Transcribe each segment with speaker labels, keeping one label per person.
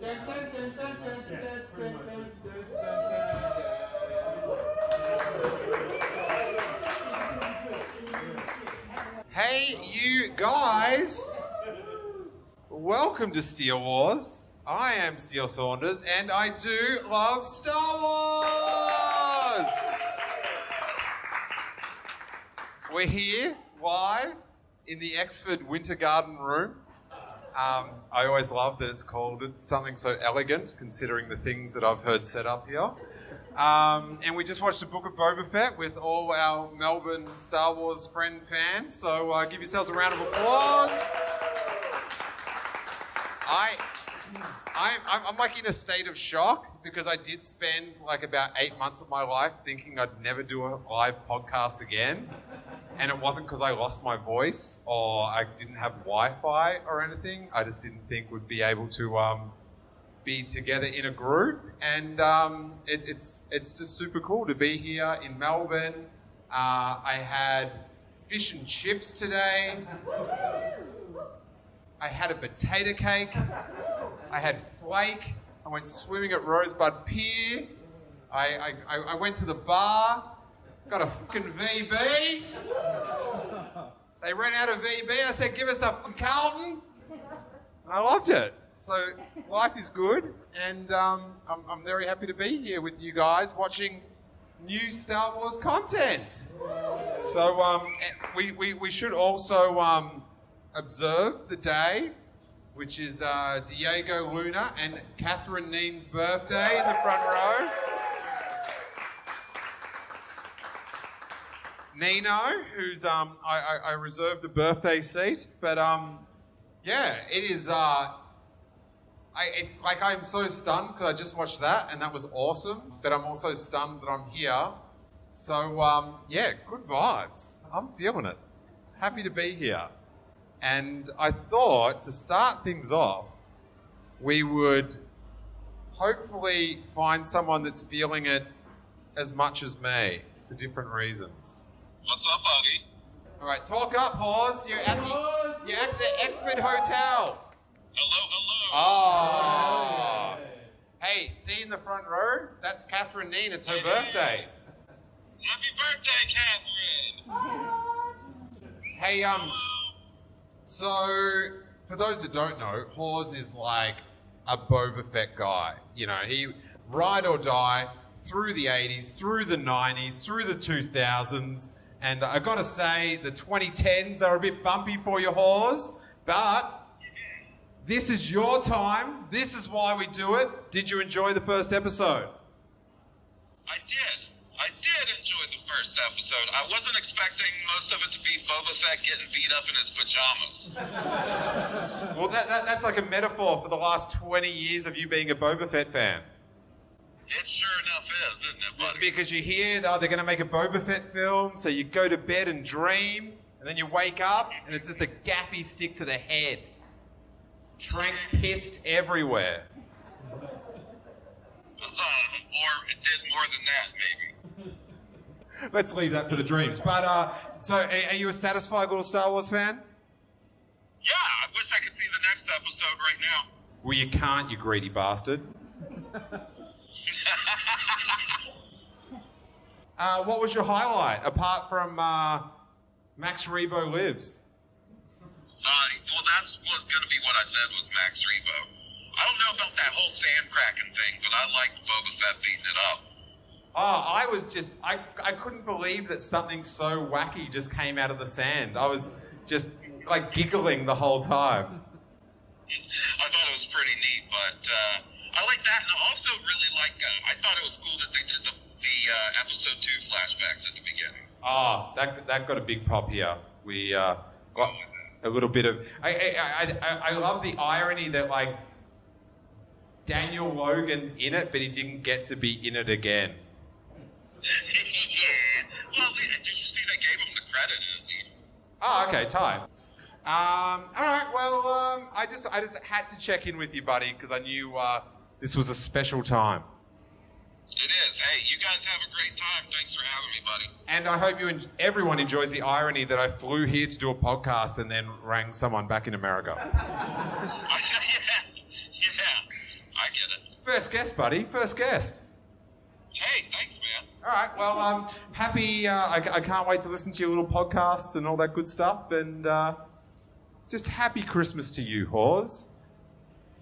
Speaker 1: Hey, you guys! Welcome to Steele Wars. I am Steele Saunders, and I do love Star Wars! We're here, live, in the Exford Winter Garden Room. I always love that it's called something so elegant, considering the things that I've heard set up here. And we just watched the Book of Boba Fett with all our Melbourne Star Wars fans. So give yourselves a round of applause. I'm like in a state of shock because I did spend like about 8 months of my life thinking I'd never do a live podcast again. And it wasn't because I lost my voice or I didn't have Wi-Fi or anything. I just didn't think we'd be able to be together in a group. And it's just super cool to be here in Melbourne. I had fish and chips today. I had a potato cake. I had flake. I went swimming at Rosebud Pier. I went to the bar. Got a fucking VB. They ran out of VB. I said, give us a fucking Carlton. I loved it. So life is good, and I'm very happy to be here with you guys watching new Star Wars content. So we should also observe the day, which is Diego Luna and Catherine Kneen's birthday in the front row. Nino, who's I reserved a birthday seat, but yeah, it is. I'm so stunned because I just watched that and that was awesome. But I'm also stunned that I'm here. So yeah, good vibes. I'm feeling it. Happy to be here. And I thought to start things off, we would hopefully find someone that's feeling it as much as me for different reasons.
Speaker 2: What's up, buddy?
Speaker 1: All right, talk up, Hawes. You're at the Exford Hotel.
Speaker 2: Hello.
Speaker 1: Oh. Hey, see in the front row? That's Catherine Kneen. It's her birthday.
Speaker 2: Happy birthday, Catherine.
Speaker 1: Hey, so for those that don't know, Hawes is like a Boba Fett guy. You know, he ride or die through the 80s, through the 90s, through the 2000s. And I got to say, the 2010s, they were a bit bumpy for you, Hawes. But this is your time. This is why we do it. Did you enjoy the first episode?
Speaker 2: I did enjoy the first episode. I wasn't expecting most of it to be Boba Fett getting beat up in his pajamas.
Speaker 1: Well, that's like a metaphor for the last 20 years of you being a Boba Fett fan.
Speaker 2: It sure enough is, isn't it, buddy?
Speaker 1: Because you hear, they're going to make a Boba Fett film, so you go to bed and dream, and then you wake up, and it's just a gaffy stick to the head. Trank pissed everywhere.
Speaker 2: Or it did more than that, maybe.
Speaker 1: Let's leave that for the dreams. But, so, are you a satisfied little Star Wars fan?
Speaker 2: Yeah, I wish I could see the next episode right now.
Speaker 1: Well, you can't, you greedy bastard. What was your highlight, apart from Max Rebo Lives?
Speaker 2: Well, that was going to be what I said was Max Rebo. I don't know about that whole sand cracking thing, but I liked Boba Fett beating it up.
Speaker 1: Oh, I couldn't believe that something so wacky just came out of the sand. I was just, like, giggling the whole time.
Speaker 2: I thought it was pretty neat, but I like that, and I also really like, I thought it was cool that they did the episode 2 flashbacks at the beginning.
Speaker 1: Oh, that got a big pop here. We got a little bit of... I love the irony that, like, Daniel Logan's in it, but he didn't get to be in it again.
Speaker 2: Yeah. Well, did you see they gave him the credit at least?
Speaker 1: Oh, okay, tight. All right, well, I just had to check in with you, buddy, because I knew this was a special time.
Speaker 2: It is. Hey, you guys have a great time. Thanks for having me, buddy.
Speaker 1: And I hope everyone enjoys the irony that I flew here to do a podcast and then rang someone back in America.
Speaker 2: Yeah. I get it.
Speaker 1: First guest, buddy. First guest.
Speaker 2: Hey, thanks, man.
Speaker 1: All right. Well, happy. I can't wait to listen to your little podcasts and all that good stuff. And just happy Christmas to you, Hawes.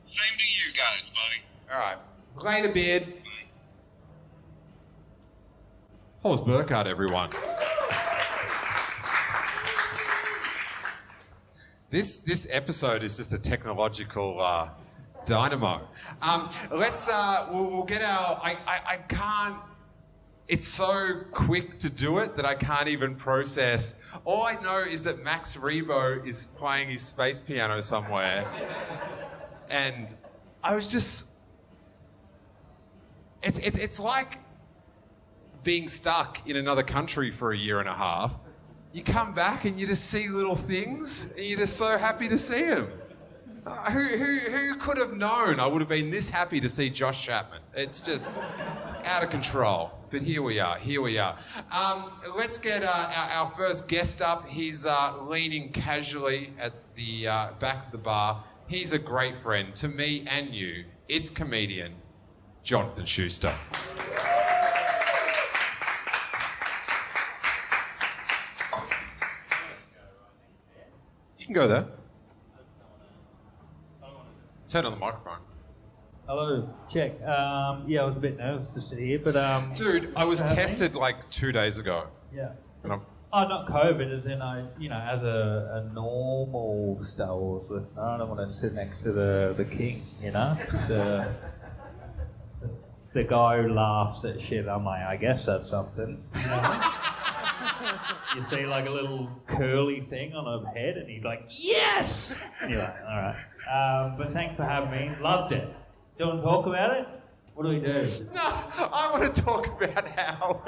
Speaker 2: Same to you guys, buddy.
Speaker 1: All right. Later, beard. Hawes Burkhardt, everyone. This episode is just a technological dynamo. We'll get our. I can't. It's so quick to do it that I can't even process. All I know is that Max Rebo is playing his space piano somewhere. And I was just... It's like being stuck in another country for a year and a half. You come back and you just see little things and you're just so happy to see them. Who could have known I would have been this happy to see Josh Chapman? It's out of control. But here we are. Let's get our first guest up. He's leaning casually at the back of the bar. He's a great friend to me and you. It's comedian Jonathan Schuster. You can go there. Turn on the microphone.
Speaker 3: Hello, check. Yeah, I was a bit nervous to sit here, but
Speaker 1: Dude, I was tested like 2 days ago.
Speaker 3: Yeah.
Speaker 1: And I'm...
Speaker 3: Oh, not COVID, as in as a normal Star Wars listener, I don't want to sit next to the king, the guy who laughs at shit. I'm like, I guess that's something. You see like a little curly thing on a head, and he's like, yes! And you're like, all right. But thanks for having me. Loved it. Do you want to talk about it? What do we do?
Speaker 1: No, I want to talk about how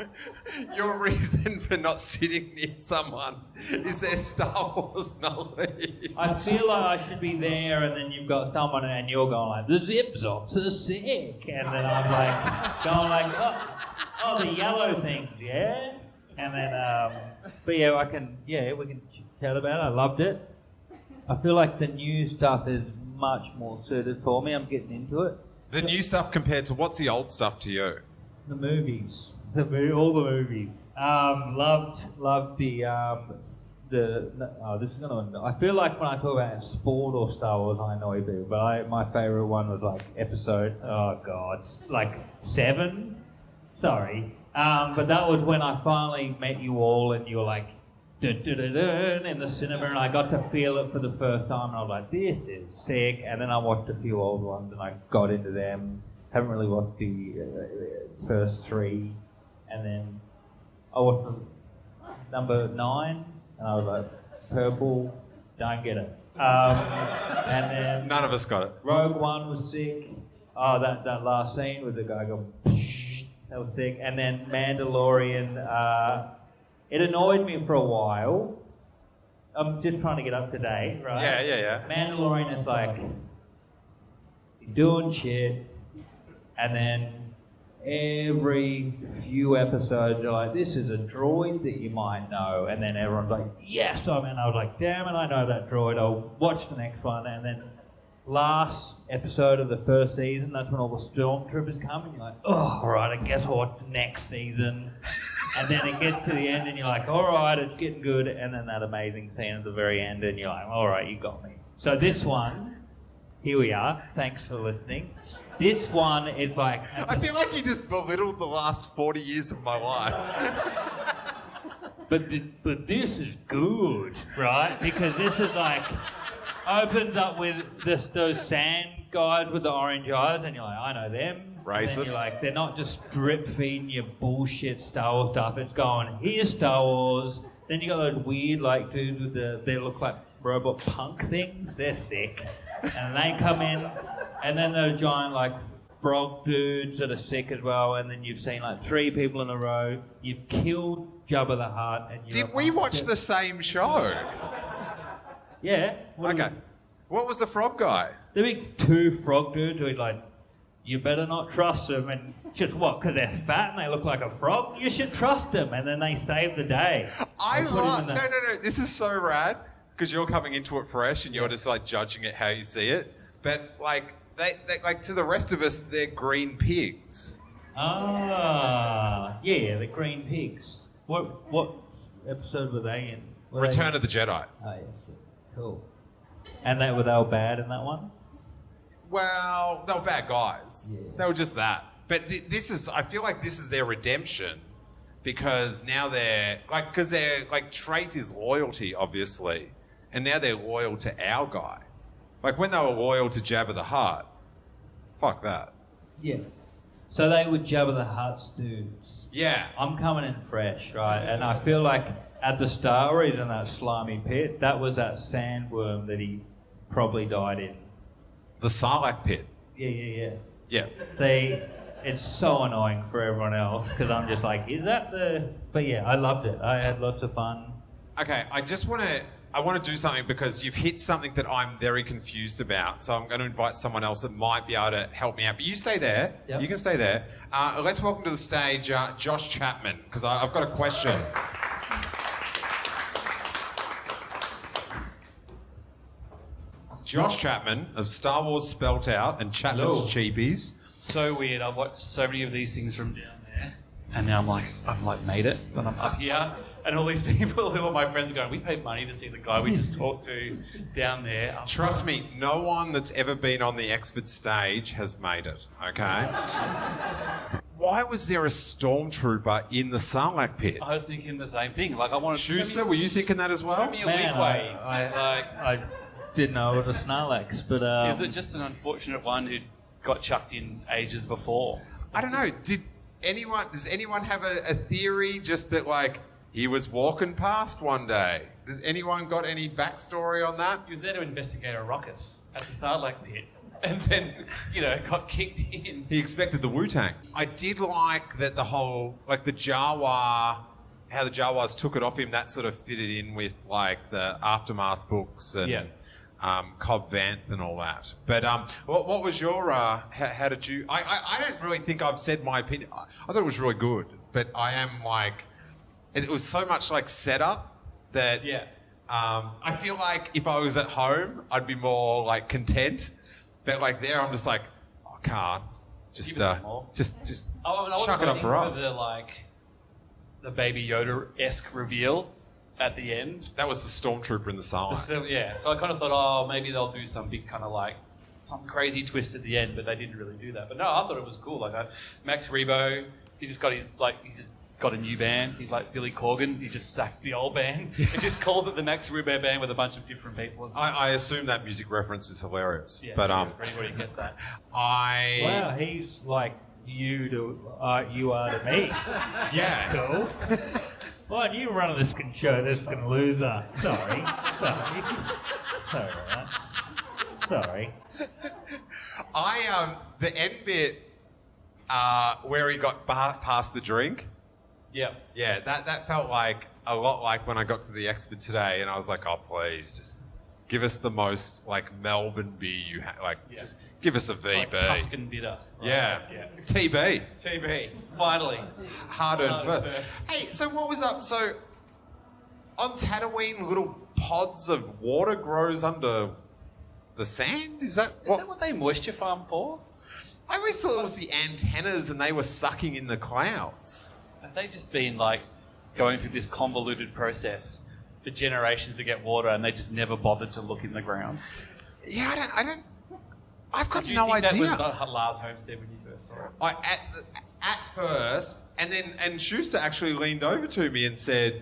Speaker 1: your reason for not sitting near someone is their Star Wars knowledge.
Speaker 3: I feel like I should be there, and then you've got someone and you're going like, the zip zops are sick. And then I'm like, going like, oh, the yellow things, yeah? And then, but yeah, we can chat about it. I loved it. I feel like the new stuff is much more suited for me. I'm getting into it.
Speaker 1: The new stuff compared to what's the old stuff to you?
Speaker 3: The movies. All the movies. Loved this is gonna. I feel like when I talk about sport or Star Wars, I annoy people. But my favourite one was like episode. Oh God, like 7. Sorry. But that was when I finally met you all, and you were like, dun, dun, dun, dun, in the cinema, and I got to feel it for the first time, and I was like, this is sick. And then I watched a few old ones, and I got into them. Haven't really watched the first 3, and then I watched number 9, and I was like, purple, don't get it. And then
Speaker 1: none of us got it.
Speaker 3: Rogue One was sick. Oh, that last scene with the guy going, psh, that was sick. And then Mandalorian. It annoyed me for a while. I'm just trying to get up to date, right?
Speaker 1: Yeah.
Speaker 3: Mandalorian is like, you're doing shit, and then every few episodes you're like, this is a droid that you might know, and then everyone's like, yes, and I was like, damn it, I know that droid, I'll watch the next one. And then last episode of the first season, that's when all the stormtroopers come, and you're like, oh, all right, I guess I'll watch the next season. And then it gets to the end, and you're like, all right, it's getting good. And then that amazing scene at the very end, and you're like, all right, you got me. So this one, here we are. Thanks for listening. This one is like...
Speaker 1: I feel like you just belittled the last 40 years of my life.
Speaker 3: But this is good, right? Because this is like... opens up with those sand guys with the orange eyes, and you're like, I know them.
Speaker 1: Racist.
Speaker 3: And you're like, they're not just drip feeding you bullshit Star Wars stuff. It's going, here's Star Wars. Then you got those weird like dudes with they look like robot punk things. They're sick. And they come in, and then those giant like frog dudes that are sick as well. And then you've seen like 3 people in a row. You've killed Jabba the Hutt. And
Speaker 1: did we watch the same show?
Speaker 3: Yeah.
Speaker 1: Okay. What was the frog guy?
Speaker 3: The big 2 frog dudes who like, you better not trust them, and just what, because they're fat and they look like a frog? You should trust them, and then they save the day.
Speaker 1: No, this is so rad, because you're coming into it fresh and you're just like judging it how you see it. But like, they like to the rest of us, they're green pigs.
Speaker 3: Ah, yeah, the green pigs. What episode were they in?
Speaker 1: Return of the Jedi.
Speaker 3: Oh, yes. Cool. And they were bad in that one?
Speaker 1: Well, they were bad guys.
Speaker 3: Yeah.
Speaker 1: They were just that. But I feel like this is their redemption because now because their trait is loyalty, obviously. And now they're loyal to our guy. Like when they were loyal to Jabba the Hutt, fuck that.
Speaker 3: Yeah. So they were Jabba the Hutt's dudes.
Speaker 1: Yeah.
Speaker 3: I'm coming in fresh, right? And I feel like at the start where he's in that slimy pit, that was that sandworm that he probably died in.
Speaker 1: The Sarlacc pit.
Speaker 3: Yeah.
Speaker 1: Yeah.
Speaker 3: It's so annoying for everyone else because I'm just like, is that the... But yeah, I loved it. I had lots of fun.
Speaker 1: Okay, I want to do something because you've hit something that I'm very confused about. So I'm going to invite someone else that might be able to help me out. But you stay there.
Speaker 3: Yep.
Speaker 1: You can stay there. Let's welcome to the stage Josh Chapman because I've got a question. Josh Chapman of Star Wars Spelt Out and Chapman's
Speaker 4: Hello.
Speaker 1: Cheapies.
Speaker 4: So weird. I've watched so many of these things from down there, and now I've made it, but I'm up here, and all these people who are my friends are going, we paid money to see the guy we just talked to down there.
Speaker 1: Trust me, no one that's ever been on the Exford stage has made it, okay? Why was there a stormtrooper in the Sarlacc pit?
Speaker 4: I was thinking the same thing. Like I wanted
Speaker 1: Schuster, were you thinking that as well?
Speaker 4: show me a
Speaker 3: Man,
Speaker 4: weak way.
Speaker 3: I didn't know it was a Snorlax, but...
Speaker 4: Is it just an unfortunate one who got chucked in ages before?
Speaker 1: I don't know. Does anyone have a theory just that, like, he was walking past one day? Does anyone got any backstory on that?
Speaker 4: He was there to investigate a ruckus at the Sarlacc pit, and then, got kicked in.
Speaker 1: He expected the Wu-Tang. I did like that the whole, like, the Jawa, how the Jawas took it off him, that sort of fitted in with, like, the Aftermath books and...
Speaker 4: Yeah.
Speaker 1: Cobb Vanth and all that. But what was your... how did you... I don't really think I've said my opinion. I thought it was really good, but I am like... It was so much like setup that...
Speaker 4: Yeah.
Speaker 1: I feel like if I was at home, I'd be more like content. But like there, I'm just like, I can't. Just
Speaker 4: Give us some more.
Speaker 1: just
Speaker 4: I was
Speaker 1: chuck it up
Speaker 4: waiting
Speaker 1: for us.
Speaker 4: The Baby Yoda-esque reveal at the end.
Speaker 1: That was the stormtrooper in the Sarlacc.
Speaker 4: Yeah, so I kind of thought, maybe they'll do some big kind of like some crazy twist at the end, but they didn't really do that. But no, I thought it was cool. Like Max Rebo, he's just got a new band. He's like Billy Corgan. He just sacked the old band. He just calls it the Max Rebo band with a bunch of different people. And stuff.
Speaker 1: I assume that music reference is hilarious.
Speaker 4: Yeah,
Speaker 1: but
Speaker 4: for anybody who gets that.
Speaker 3: Wow, he's like you are to me.
Speaker 1: Yeah.
Speaker 3: Cool. Why don't you run this fucking show, this fucking loser? Sorry. Sorry.
Speaker 1: The end bit where he got past the drink.
Speaker 4: Yeah.
Speaker 1: Yeah, that felt like a lot like when I got to the Exford today, and I was like, oh please, just give us the most like Melbourne beer you have. Like, just give us a VB.
Speaker 4: Like Tuscan bitter. Right?
Speaker 1: Yeah. TB.
Speaker 4: TB. Finally.
Speaker 1: Hard-earned first. Hey, so what was up? So on Tatooine, little pods of water grows under the sand? Is that
Speaker 4: what they moisture farm for?
Speaker 1: I always thought it was the antennas and they were sucking in the clouds.
Speaker 4: Have they just been like going through this convoluted process for generations to get water and they just never bothered to look in the ground?
Speaker 1: Yeah, I've got
Speaker 4: Do you
Speaker 1: no
Speaker 4: think
Speaker 1: idea.
Speaker 4: that was Lars Homestead when you first saw it?
Speaker 1: At first, and Schuster actually leaned over to me and said,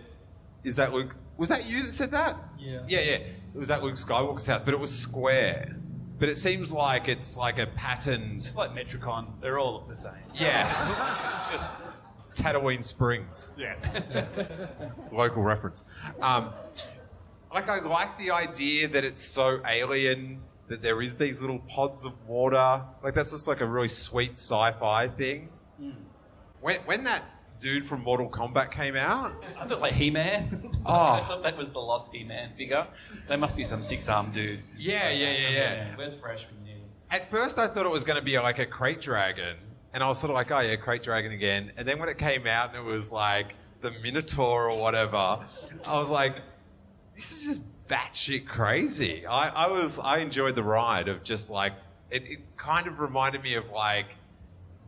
Speaker 1: "Is that Luke? Was that you that said that?"
Speaker 3: Yeah.
Speaker 1: Yeah. It was at Luke Skywalker's house, but it was square. But it seems like it's like a patterned.
Speaker 4: It's like Metricon. They're all the same.
Speaker 1: Yeah.
Speaker 4: It's just...
Speaker 1: Tatooine Springs.
Speaker 4: Yeah.
Speaker 1: Local reference. I like the idea that it's so alien that there is these little pods of water. Like that's just like a really sweet sci-fi thing.
Speaker 4: Mm.
Speaker 1: When that dude from Mortal Kombat came out,
Speaker 4: I thought like He-Man.
Speaker 1: Oh.
Speaker 4: I thought that was the lost He-Man figure. There must be some six-armed dude.
Speaker 1: yeah.
Speaker 4: Where's Fresh when you need him?
Speaker 1: At first I thought it was going to be like a crate dragon. And I was sort of like, oh yeah, crate dragon again. And then when it came out and it was like the Minotaur or whatever, I was like, this is just batshit crazy. I enjoyed the ride of just like it kind of reminded me of like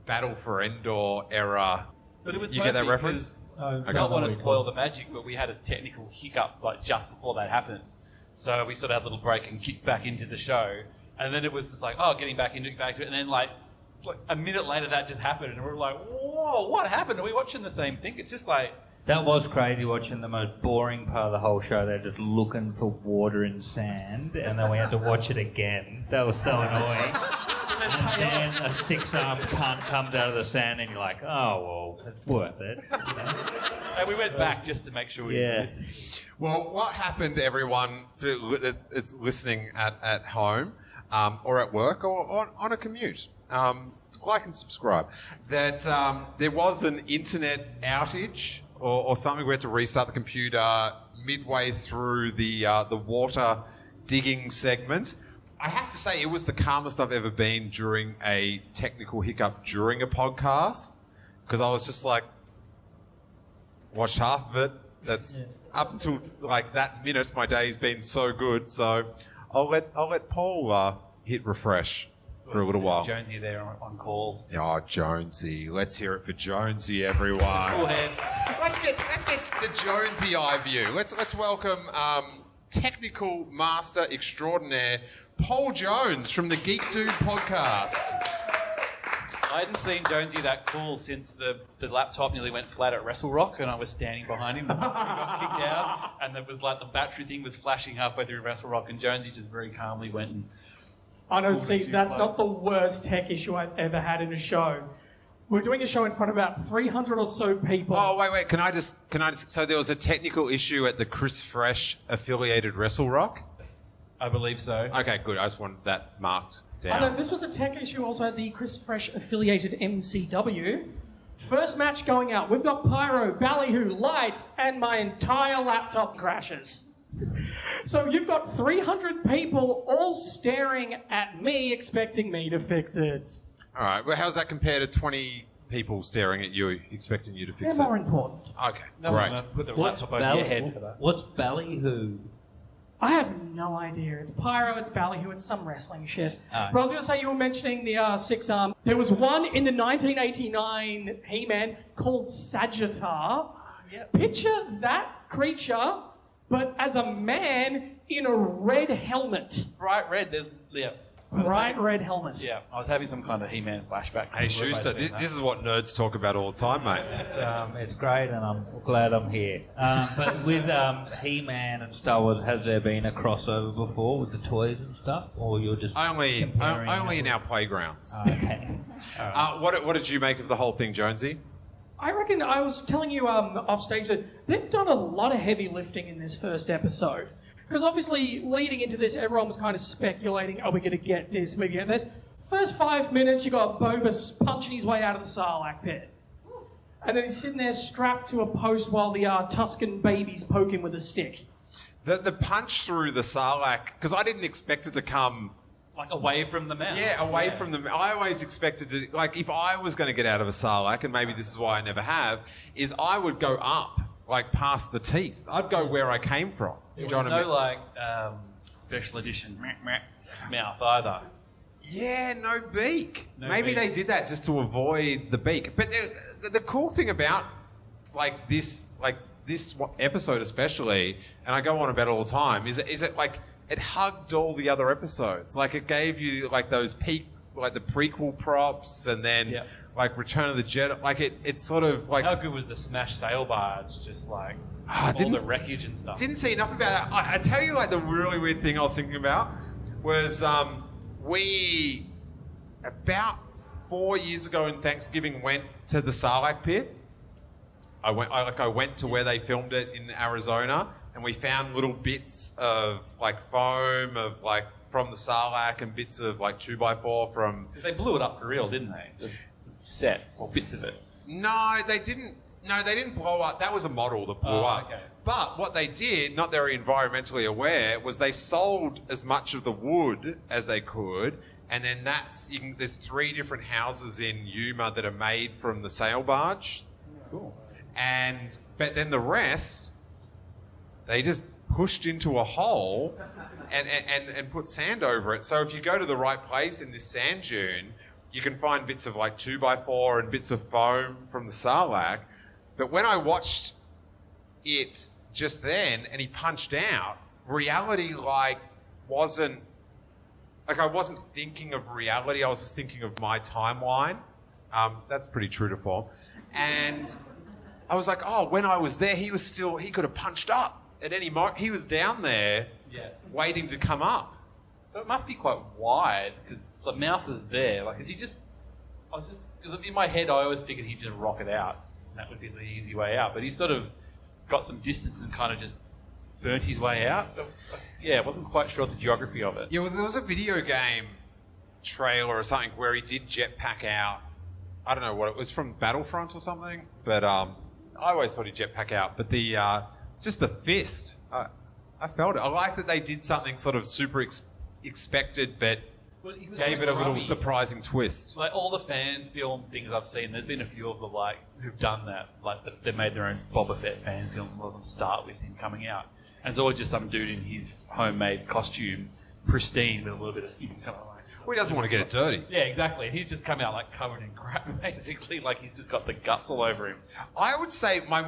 Speaker 1: Battle for Endor era.
Speaker 4: But it was
Speaker 1: You get that
Speaker 4: perfect
Speaker 1: reference?
Speaker 4: I don't want to spoil the magic, but we had a technical hiccup like just before that happened. So we sort of had a little break and kicked back into the show. And then it was just like, getting back into it. And then like a minute later that just happened. And we were like, whoa, what happened? Are we watching the same thing? It's just like...
Speaker 3: That was crazy watching the most boring part of the whole show. They're just looking for water and sand, and then we had to watch it again. That was so annoying. And then a 6-armed cunt comes out of the sand, and you're like, oh, well, it's worth it. You know?
Speaker 4: And we went back just to make sure we missed it.
Speaker 1: Well, what happened, everyone that's listening at home or at work or on a commute? Like and subscribe. That there was an internet outage or something. We had to restart the computer midway through the water digging segment. I have to say, it was the calmest I've ever been during a technical hiccup during a podcast, because I was just like, watched half of it. That's up until like that minute. My day's been so good, so I'll let Paul hit refresh for a little while.
Speaker 4: Jonesy there on call.
Speaker 1: Oh, Jonesy! Let's hear it for Jonesy, everyone.
Speaker 4: Cool head.
Speaker 1: Let's get the Jonesy eye view. Let's welcome technical master extraordinaire Paul Jones from the Geek Dude podcast.
Speaker 4: I hadn't seen Jonesy that cool since the laptop nearly went flat at Wrestle Rock, and I was standing behind him. He got kicked out, and it was like the battery thing was flashing halfway through Wrestle Rock, and Jonesy just very calmly went and...
Speaker 5: I know, see, that's not the worst tech issue I've ever had in a show. We're doing a show in front of about 300 or so people.
Speaker 1: Oh, wait. Can I just... So there was a technical issue at the Chris Fresh affiliated Wrestle Rock?
Speaker 4: I believe so.
Speaker 1: Okay, good. I just wanted that marked down.
Speaker 5: I know, this was a tech issue also at the Chris Fresh affiliated MCW. First match going out. We've got pyro, ballyhoo, lights, and my entire laptop crashes. So you've got 300 people all staring at me, expecting me to fix it.
Speaker 1: All right. Well, how's that compared to 20 people staring at you, expecting you to fix
Speaker 5: They're
Speaker 1: it?
Speaker 5: more important.
Speaker 1: Okay,
Speaker 4: No,
Speaker 1: great.
Speaker 4: put the laptop over your head for that.
Speaker 3: What's ballyhoo?
Speaker 5: I have no idea. It's pyro, it's ballyhoo, it's some wrestling shit.
Speaker 3: Oh.
Speaker 5: But I was going to say, you were mentioning the six-arm. There was one in the 1989 He-Man called Sagittar.
Speaker 4: Yep.
Speaker 5: Picture that creature, but as a man in a red helmet.
Speaker 4: Bright red, there's... Yeah.
Speaker 5: Bright red helmet.
Speaker 4: Yeah, I was having some kind of He-Man flashback.
Speaker 1: Hey, Schuster, this is what nerds talk about all the time, mate.
Speaker 3: It's great, and I'm glad I'm here. But with He-Man and Star Wars, has there been a crossover before with the toys and stuff, or you're just
Speaker 1: Only
Speaker 3: comparing
Speaker 1: in our playgrounds.
Speaker 3: Okay.
Speaker 1: What did you make of the whole thing, Jonesy?
Speaker 5: I reckon I was telling you off stage that they've done a lot of heavy lifting in this first episode. Because obviously, leading into this, everyone was kind of speculating, are we going to get this, maybe get this? First 5 minutes, you got Boba punching his way out of the Sarlacc pit. And then he's sitting there strapped to a post while the Tuscan babies poke him with a stick.
Speaker 1: The punch through the Sarlacc, because I didn't expect it to come...
Speaker 4: Like away from the mouth.
Speaker 1: Yeah, away from the... I always expected to... Like, if I was going to get out of a Sarlacc, and maybe this is why I never have, is I would go up, like, past the teeth. I'd go where I came from.
Speaker 4: There was no, special edition mouth either.
Speaker 1: Yeah, no beak.
Speaker 4: No
Speaker 1: Maybe
Speaker 4: beak.
Speaker 1: they did that just to avoid the beak. But the cool thing about this episode especially, and I go on about it all the time, is it like it hugged all the other episodes. Like it gave you like those peak, like the prequel props, and then like Return of the Jedi. Like it's sort of like
Speaker 4: How good was the smash sail barge? Just like all
Speaker 1: didn't-
Speaker 4: the wreckage and stuff.
Speaker 1: Didn't see enough about that. I tell you, like, the really weird thing I was thinking about was we, about 4 years ago in Thanksgiving, went to the Sarlacc pit. I went to where they filmed it in Arizona, and we found little bits of, like, foam of, like, from the Sarlacc and bits of, like, 2x4 from...
Speaker 4: They blew it up for real, didn't they? The set, or bits of it.
Speaker 1: No, they didn't blow up. That was a model that blew up.
Speaker 4: Okay.
Speaker 1: But what they did, not very environmentally aware, was they sold as much of the wood as they could, and then there's 3 different houses in Yuma that are made from the sail barge.
Speaker 4: Cool.
Speaker 1: But then the rest, they just pushed into a hole and put sand over it. So if you go to the right place in this sand dune, you can find bits of like 2x4 and bits of foam from the Sarlacc. But when I watched it just then and he punched out, reality like wasn't, like I wasn't thinking of reality, I was just thinking of my timeline. That's pretty true to form. And I was like, oh, when I was there, he could have punched up at any moment. He was down there waiting to come up.
Speaker 4: So it must be quite wide, because the mouth is there. Like, is he just... Because in my head, I always figured he'd just rock it out. And that would be the easy way out. But he sort of got some distance and kind of just burnt his way out. I wasn't quite sure the geography of it.
Speaker 1: Yeah, well, there was a video game trailer or something where he did jetpack out. I don't know what it was, from Battlefront or something. But I always thought he'd jetpack out. But the just the fist, I felt it. I like that they did something sort of super expected, but gave it a little surprising twist.
Speaker 4: Like all the fan film things I've seen, there's been a few of them like who've done that. Like they've made their own Boba Fett fan films. A lot of them start with him coming out, and it's always just some dude in his homemade costume, pristine with a little bit of kind of like.
Speaker 1: Well, he doesn't want to get it dirty.
Speaker 4: Yeah, exactly. He's just come out like covered in crap, basically. Like he's just got the guts all over him.
Speaker 1: I would say my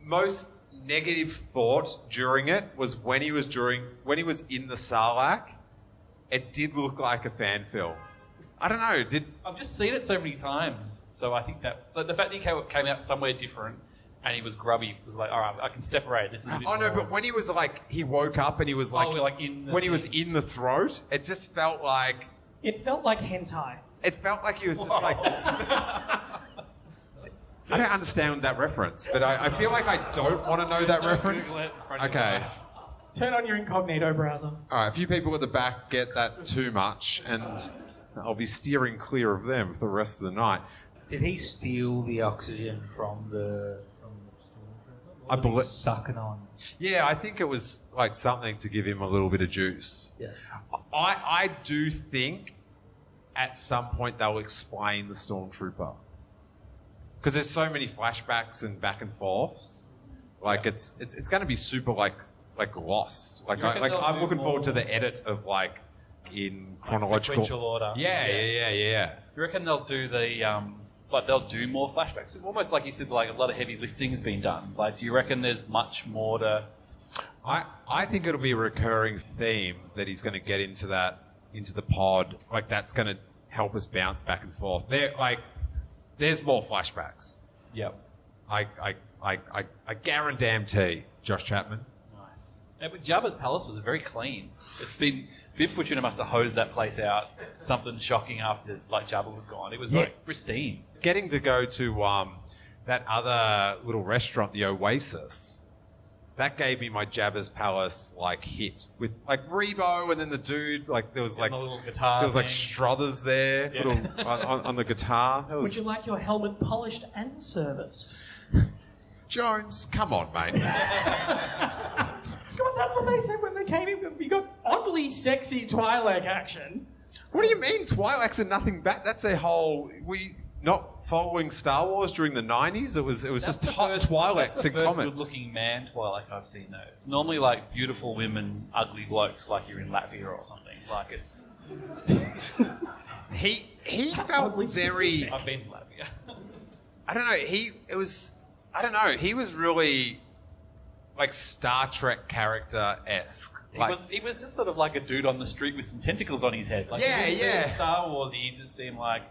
Speaker 1: most negative thought during it was when he was in the Sarlacc. It did look like a fan film. I don't know.
Speaker 4: I've just seen it so many times, so I think that like, the fact that he came out somewhere different and he was grubby was like, all right, I can separate. This is a bit
Speaker 1: no, but when he was like, he woke up and he was like, when he was in the throat, it just felt like.
Speaker 5: It felt like hentai.
Speaker 1: It felt like he was just like. I don't understand that reference, but I feel like I don't want to know that reference. Okay.
Speaker 5: Turn on your incognito browser.
Speaker 1: All right, a few people at the back get that too much, and I'll be steering clear of them for the rest of the night.
Speaker 3: Did he steal the oxygen from the
Speaker 1: I believe
Speaker 3: suck it on?
Speaker 1: Yeah, I think it was like something to give him a little bit of juice.
Speaker 3: Yeah.
Speaker 1: I do think at some point they'll explain the Stormtrooper. Because there's so many flashbacks and back and forths. Like it's going to be super like lost. Like I'm looking forward to the edit of like in chronological
Speaker 4: sequential order.
Speaker 1: Yeah.
Speaker 4: You reckon they'll do the they'll do more flashbacks? Almost like you said, like a lot of heavy lifting has been done. Like, do you reckon there's much more to?
Speaker 1: I think it'll be a recurring theme that he's going to get into the pod. Like that's going to help us bounce back and forth. There's more flashbacks.
Speaker 4: Yep.
Speaker 1: I guarantee Josh Chapman.
Speaker 4: Nice. Yeah, but Jabba's palace was very clean. It's been Bib Fortuna must have hosed that place out. Something shocking after like Jabba was gone. It was like pristine.
Speaker 1: Getting to go to that other little restaurant, the Oasis. That gave me my Jabba's Palace like hit with like Rebo, and then the dude like there was like
Speaker 4: the little guitar.
Speaker 1: There was like Struthers there on the guitar.
Speaker 5: Would you like your helmet polished and serviced?
Speaker 1: Jones, come on, mate.
Speaker 5: Come on, that's what they said when they came in. We got oddly sexy Twi'lek action.
Speaker 1: What do you mean? Twi'leks are nothing bad. That's a whole not following Star Wars during the 90s. It was just hot Twi'leks in comments.
Speaker 4: That's the good-looking man Twi'lek I've seen though. It's normally like beautiful women, ugly blokes, like you're in Latvia or something. Like it's.
Speaker 1: he felt very.
Speaker 4: I've been to Latvia.
Speaker 1: I don't know. He was really like Star Trek character-esque.
Speaker 4: He was just sort of like a dude on the street with some tentacles on his head. Like, in Star Wars, he just seemed like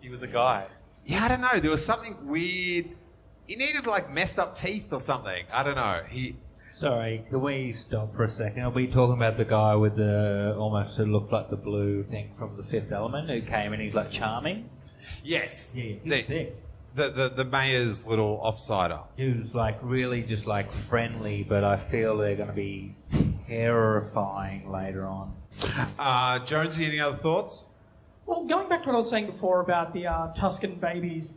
Speaker 4: he was a guy.
Speaker 1: Yeah, I don't know. There was something weird. He needed like messed up teeth or something. I don't know.
Speaker 3: Sorry, can we stop for a second? Are we talking about the guy with the almost it looked like the blue thing from The Fifth Element who came and he's like charming?
Speaker 1: Yes.
Speaker 3: Yeah, he's sick.
Speaker 1: The mayor's little offsider.
Speaker 3: He was like really just like friendly, but I feel they're going to be terrifying later on.
Speaker 1: Jonesy, any other thoughts?
Speaker 5: Well, going back to what I was saying before about the Tusken babies,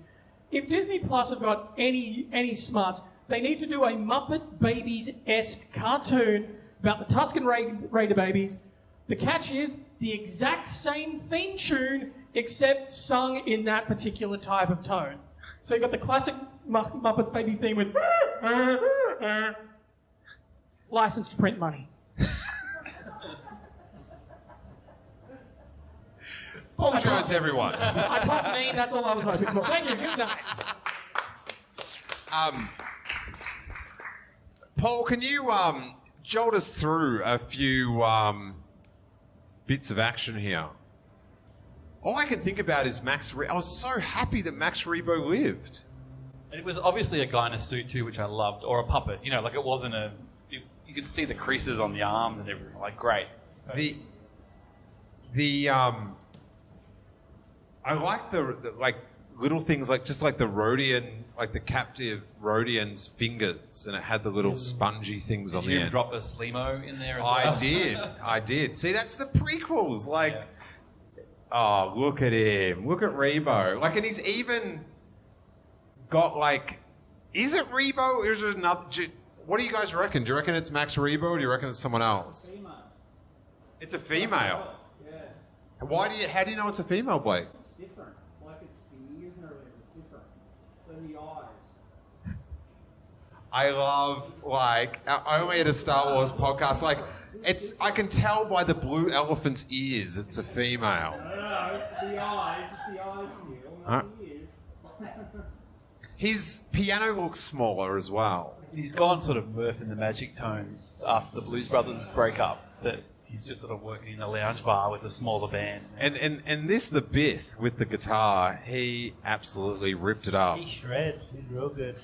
Speaker 5: if Disney Plus have got any smarts, they need to do a Muppet Babies-esque cartoon about the Tusken Raider babies. The catch is the exact same theme tune, except sung in that particular type of tone. So you've got the classic Muppets baby theme with... License to print money.
Speaker 1: Paul Jones, everyone.
Speaker 5: I popped me, that's all I was hoping for. Thank you, good night.
Speaker 1: Paul, can you jolt us through a few bits of action here? All I can think about is I was so happy that Max Rebo lived.
Speaker 4: And it was obviously a guy in a suit too, which I loved, or a puppet. You know, like it wasn't you could see the creases on the arms and everything. Like, great.
Speaker 1: I like the like little things like just like the Rhodian, like the captive Rhodian's fingers, and it had the little spongy things on the
Speaker 4: Did you
Speaker 1: end.
Speaker 4: drop a Slimo in there as well?
Speaker 1: I did. See, that's the prequels. Like, oh, look at him. Look at Rebo. Like, and he's even got like, is it Rebo or is it another? What do you guys reckon? Do you reckon it's Max Rebo or do you reckon it's someone else?
Speaker 6: Female.
Speaker 1: It's a female.
Speaker 6: Yeah.
Speaker 1: How do you know it's a female, Blake?
Speaker 6: It's different. Like it's the ears and everything. It's different. Than the eyes.
Speaker 1: I love, like, I only had a Star Wars podcast, like, I can tell by the blue elephant's ears it's a female.
Speaker 6: No, the eyes. It's the eyes, Steele, not the ears.
Speaker 1: His piano looks smaller as well.
Speaker 4: He's gone sort of Murph in the Magic Tones after the Blues Brothers break up. That he's just sort of working in a lounge bar with a smaller band.
Speaker 1: And this, the Bith with the guitar, he absolutely ripped it up.
Speaker 3: He shreds. He's real good.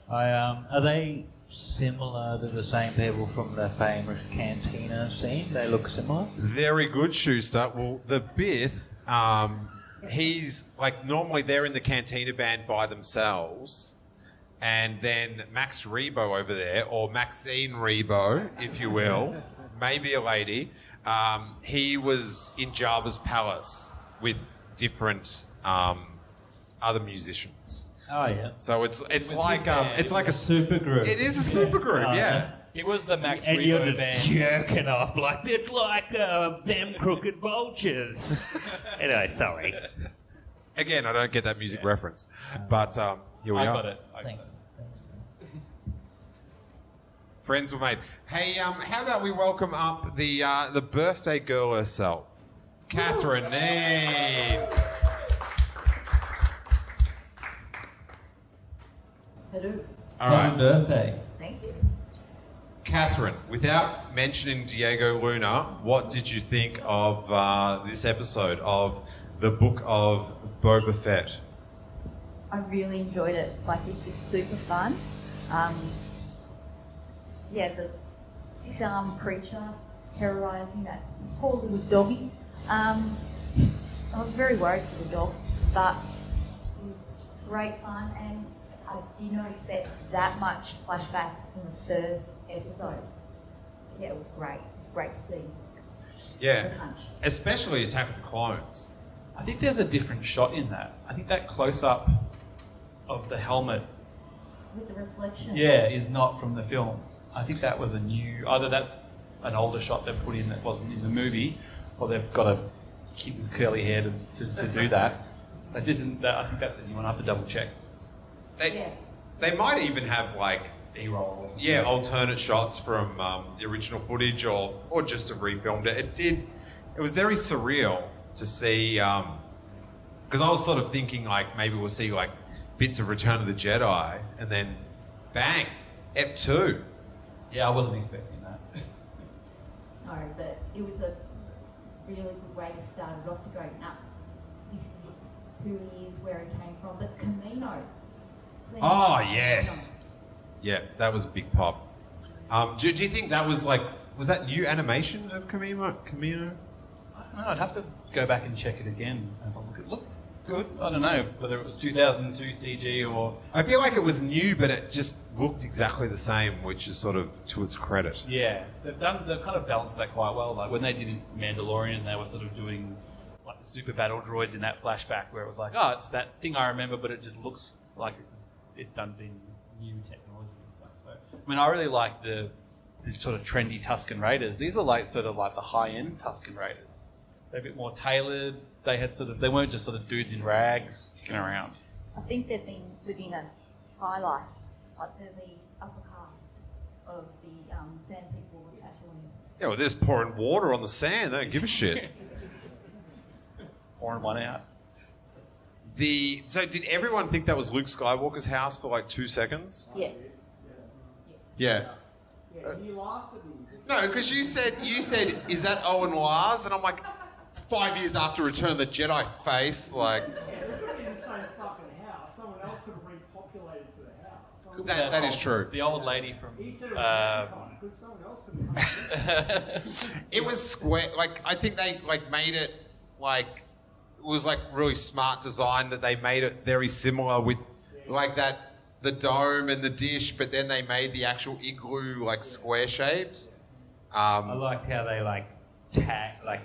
Speaker 3: Are they similar to the same people from the famous Cantina scene? They look similar?
Speaker 1: Very good, Schuster. Well, the Bith, he's like normally they're in the Cantina band by themselves, and then Max Rebo over there, or Maxine Rebo, if you will, maybe a lady. He was in Jabba's palace with different other musicians.
Speaker 3: Oh, yeah.
Speaker 1: So it's like
Speaker 4: band.
Speaker 1: a
Speaker 3: Super group.
Speaker 1: It is a super group, yeah.
Speaker 4: It was the Max
Speaker 3: And you're
Speaker 4: Rebo
Speaker 3: just
Speaker 4: band.
Speaker 3: jerking off like they're like them crooked vultures. Anyway, sorry.
Speaker 1: Again, I don't get that music reference, but here we
Speaker 4: I
Speaker 1: are.
Speaker 4: got it. I got it.
Speaker 1: Friends were made. Hey, how about we welcome up the birthday girl herself, Catherine Kneen.
Speaker 7: Hello.
Speaker 1: All right,
Speaker 3: Happy birthday.
Speaker 7: Thank you.
Speaker 1: Catherine. Without mentioning Diego Luna, what did you think of this episode of the Book of Boba Fett?
Speaker 7: I really enjoyed it. Like, it was super fun. The six-armed creature terrorising that poor little doggy. I was very worried for the dog, but it was great fun, and I did not expect that much flashbacks in the first episode. Yeah, it was great. It was great to see.
Speaker 1: Yeah,
Speaker 7: The punch.
Speaker 1: especially Attack of the Clones.
Speaker 4: I think there's a different shot in that. I think that close-up of the helmet,
Speaker 7: With the reflection.
Speaker 4: is not from the film. I think that was either that's an older shot they've put in that wasn't in the movie, or they've got a kid with curly hair to do that. I think that's a new one. I have to double check.
Speaker 1: They might even have like
Speaker 4: B-roll.
Speaker 1: alternate shots from the original footage, or just have refilmed it. It was very surreal to see, because I was sort of thinking like maybe we'll see like bits of Return of the Jedi, and then bang, Ep 2.
Speaker 4: Yeah, I wasn't expecting that.
Speaker 7: No, but it was a really good way to start it off, to go, nah, this is who he is, where he came from. But Camino. seeing
Speaker 1: Oh
Speaker 7: Camino,
Speaker 1: yes, yeah, that was a big pop. Do you think that was that new animation of Camino?
Speaker 4: I don't know. I'd have to go back and check it again. Have a look. It looked good. I don't know whether it was 2002 CG or.
Speaker 1: I feel like it was new, but it just looked exactly the same, which is sort of to its credit.
Speaker 4: Yeah, they've kind of balanced that quite well. Like when they did Mandalorian, they were sort of doing like the super battle droids in that flashback, where it was like, oh, it's that thing I remember, but it just looks like it's done in new technology and stuff. So, I mean, I really like the sort of trendy Tusken Raiders. These were like sort of like the high-end Tusken Raiders. They're a bit more tailored. They weren't just sort of dudes in rags kicking around.
Speaker 7: I think they've been living a high life, like they're the upper caste. of the sand people were tattooing.
Speaker 1: Yeah, well, they're just pouring water on the sand. They don't give a shit.
Speaker 4: It's pouring one out.
Speaker 1: So did everyone think that was Luke Skywalker's house for like 2 seconds?
Speaker 7: Yeah.
Speaker 1: Yeah.
Speaker 6: Yeah, he laughed at me.
Speaker 1: No, because you said, is that Owen Lars? And I'm like, it's 5 years after Return of the Jedi face. Like,
Speaker 6: Yeah, we could be in the same fucking house. Someone else could have repopulated to the house.
Speaker 1: that is true.
Speaker 4: The old lady from.
Speaker 6: He said it was because someone else could have
Speaker 1: It was square. Like, I think they like made it like it was like really smart design that they made it very similar with like that the dome and the dish, but then they made the actual igloo like square shaped.
Speaker 3: I liked how they like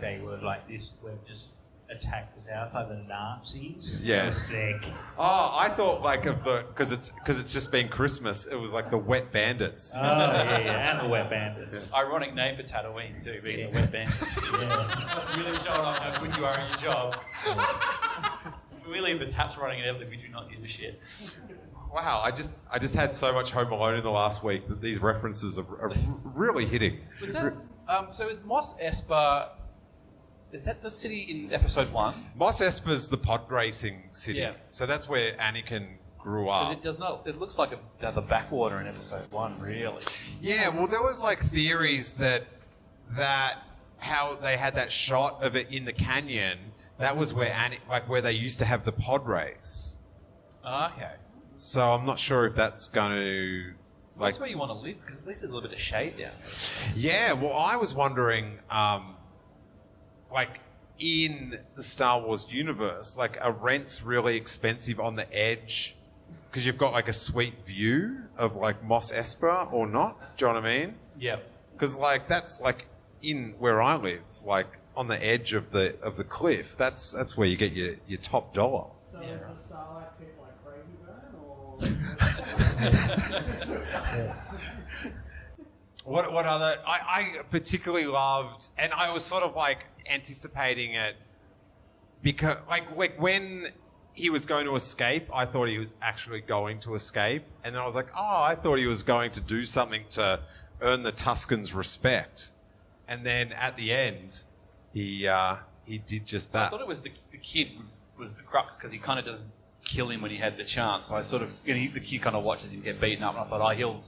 Speaker 3: they were like this. We've just attacked us out by the Nazis.
Speaker 1: Yeah.
Speaker 3: That was sick.
Speaker 1: Oh, I thought like of the because it's just been Christmas. It was like the Wet Bandits.
Speaker 3: Oh yeah, and the Wet Bandits.
Speaker 4: Ironic name for Tatooine too, being the Wet Bandits.
Speaker 3: Yeah.
Speaker 4: Really showing off how good you are at your job. We leave the taps running and everything. We do not give a shit.
Speaker 1: Wow, I just had so much Home Alone in the last week that these references are really hitting.
Speaker 4: Was that so? Is Mos Espa? Is that the city in episode 1?
Speaker 1: Mos Espa's the pod racing city,
Speaker 4: Yeah.
Speaker 1: so that's where Anakin grew
Speaker 4: But
Speaker 1: up.
Speaker 4: it does not. It looks like the backwater in episode 1. Really.
Speaker 1: Yeah, well, there was like theories that how they had that shot of it in the canyon. That was where where they used to have the pod race.
Speaker 4: Oh, okay.
Speaker 1: So I'm not sure if that's going to like.
Speaker 4: That's where you want to live because at least there's a little bit of shade down there.
Speaker 1: Yeah, well, I was wondering, like in the Star Wars universe, like are rents really expensive on the edge because you've got like a sweet view of like Mos Espa or not? Do you know what I mean?
Speaker 4: Yeah.
Speaker 1: Because like that's like in where I live, like on the edge of the cliff. That's where you get your top dollar.
Speaker 6: So is the Sarlacc pit like Crazy Burn or?
Speaker 1: What other? I particularly loved, and I was sort of like anticipating it because like when he was going to escape, I thought he was actually going to escape, and then I was like, oh, I thought he was going to do something to earn the Tuscans' respect, and then at the end, he did just that.
Speaker 4: I thought it was the kid was the crux because he kind of doesn't kill him when he had the chance. So I sort of the kid kind of watches him get beaten up, and I thought, oh, he'll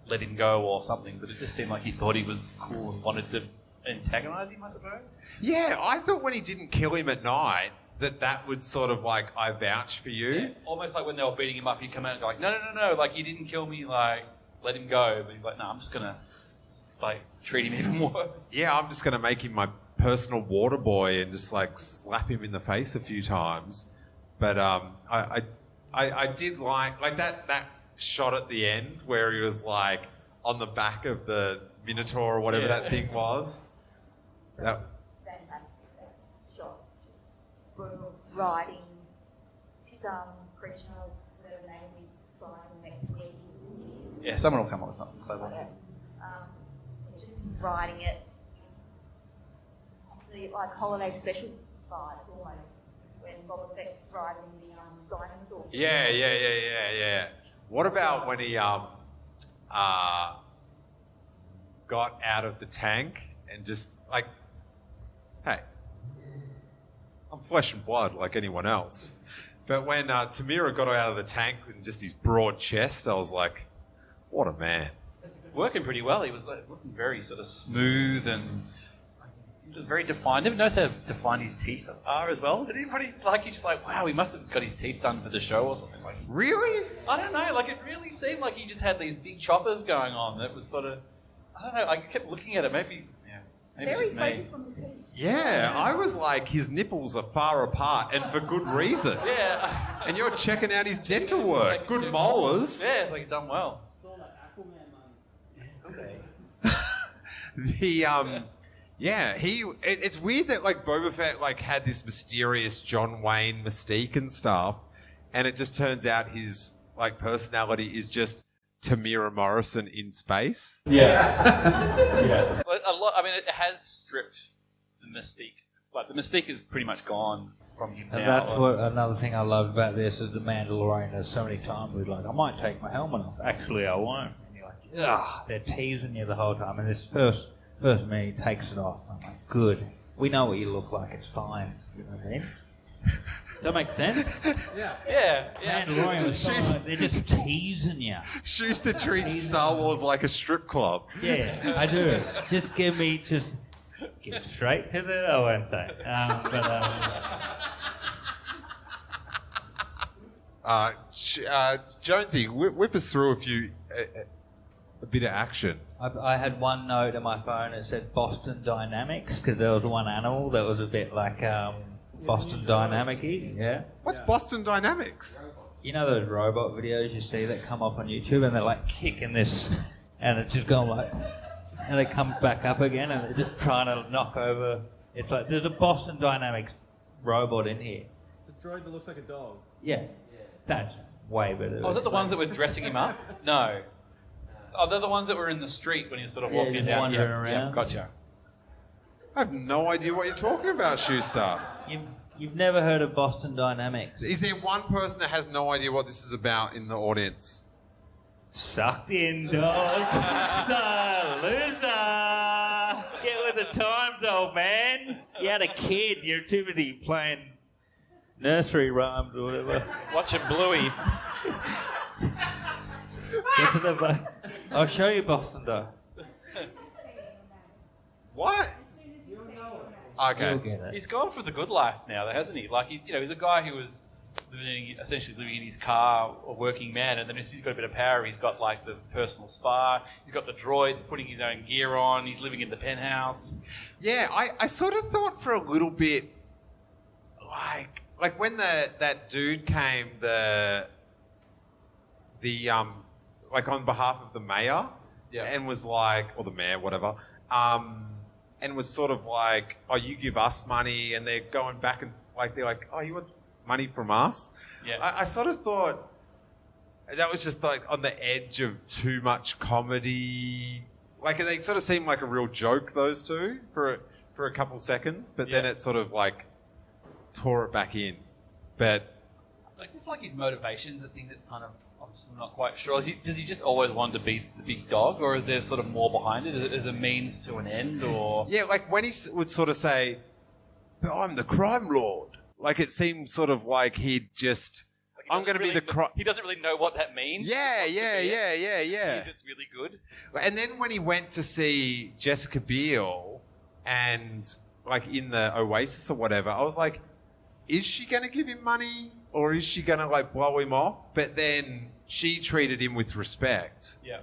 Speaker 4: let him go or something. But it just seemed like he thought he was cool and wanted to antagonize him, I suppose.
Speaker 1: Yeah, I thought when he didn't kill him at night, that would sort of like, I vouch for you.
Speaker 4: Yeah, almost like when they were beating him up, he'd come out and go like, no, like you didn't kill me, like let him go. But he's like, no, I'm just gonna like treat him even worse.
Speaker 1: Yeah, I'm just going to make him my personal water boy and just like slap him in the face a few times. But I did like that shot at the end where he was like on the back of the Minotaur or whatever that thing was. That,
Speaker 7: Fantastic that shot. Just brutal riding. His creature, whatever name we sign next week is.
Speaker 4: Yeah, someone will come up with something clever.
Speaker 7: Just riding it. The like holiday special vibes almost when Boba Fett's riding the dinosaur.
Speaker 1: yeah. What about when he got out of the tank and just like, hey, I'm flesh and blood like anyone else. But when Tamira got out of the tank and just his broad chest, I was like, what a man.
Speaker 4: Working pretty well. He was like, looking very sort of smooth and he was very defined. Never noticed how defined his teeth are as well. Did anybody like? He's just like, wow, he must have got his teeth done for the show or something. Like,
Speaker 1: Really?
Speaker 4: I don't know. Like, it really seemed like he just had these big choppers going on. That was sort of, I don't know. I kept looking at it. Maybe
Speaker 7: Very
Speaker 4: it's just me.
Speaker 7: focused on the teeth.
Speaker 1: Yeah, I was like, his nipples are far apart and for good reason.
Speaker 4: Yeah.
Speaker 1: And you're checking out his dental work. Good molars.
Speaker 4: Yeah, it's like he's done well.
Speaker 6: It's all that Aquaman money.
Speaker 1: It's weird that like Boba Fett like had this mysterious John Wayne mystique and stuff, and it just turns out his like personality is just Tamira Morrison in space.
Speaker 3: Yeah.
Speaker 4: Well, a lot. I mean, it has stripped the mystique. Like the mystique is pretty much gone from him
Speaker 3: And
Speaker 4: now.
Speaker 3: that's what another thing I love about this is the Mandalorian. There's so many times we're like, I might take my helmet off. Actually, I won't. And you're like, they're teasing you the whole time. And this first minute he takes it off. I'm like, good. We know what you look like. It's fine. You know what I mean? Does that make sense?
Speaker 4: Yeah.
Speaker 3: Man, Roy and the Star, they're just teasing you.
Speaker 1: Schuster treats Star Wars like a strip club.
Speaker 3: Yeah, I do. Just get straight to the... I won't say.
Speaker 1: Jonesy, whip us through a bit of action.
Speaker 3: I had one note on my phone that said Boston Dynamics because there was one animal that was a bit like Boston Dynamic-y. Yeah.
Speaker 1: What's Boston Dynamics?
Speaker 3: You know those robot videos you see that come up on YouTube and they're like kicking this and it's just going like... And it comes back up again and they're just trying to knock over... It's like, there's a Boston Dynamics robot in here.
Speaker 6: It's a droid that looks like a dog.
Speaker 3: Yeah. That's way better.
Speaker 4: Oh, is that the ones that were dressing him up? No. Oh, they're the ones that were in the street when he was sort of walking
Speaker 3: just
Speaker 4: down.
Speaker 3: wandering around.
Speaker 4: Yeah, gotcha.
Speaker 1: I have no idea what you're talking about, Schuster.
Speaker 3: You've never heard of Boston Dynamics?
Speaker 1: Is there one person that has no idea what this is about in the audience?
Speaker 3: Sucked in, dog. Star loser. Get with the times, old man. You had a kid. You're too busy playing nursery rhymes or whatever.
Speaker 4: Watching Bluey.
Speaker 3: Get to the I'll show you Boston, though.
Speaker 1: What? Okay.
Speaker 3: You'll get it.
Speaker 4: He's gone for the good life now, though, hasn't he? Like, he's a guy who was essentially living in his car, a working man, and then as he's got a bit of power, he's got like the personal spa, he's got the droids putting his own gear on, he's living in the penthouse.
Speaker 1: Yeah, I sort of thought for a little bit, like when that dude came, like on behalf of the mayor, and was like, or the mayor, whatever, and was sort of like, oh, you give us money, and they're going back and like they're like, oh, he wants money from us.
Speaker 4: Yeah.
Speaker 1: I sort of thought that was just like on the edge of too much comedy. Like they sort of seemed like a real joke, those two, for a couple seconds, but then it sort of like tore it back in. But
Speaker 4: like it's like his motivations, a thing that's kind of I'm not quite sure. Does he just always want to be the big dog, or is there sort of more behind it? Is it a means to an end, or
Speaker 1: yeah, like when he would sort of say, "But I'm the crime lord." Like it seemed sort of like he'd just, like I'm going to be the crime.
Speaker 4: He doesn't really know what that means.
Speaker 1: Yeah.
Speaker 4: It's really good.
Speaker 1: And then when he went to see Jessica Biel, and like in the Oasis or whatever, I was like, is she going to give him money, or is she going to like blow him off? But then she treated him with respect.
Speaker 4: Yeah.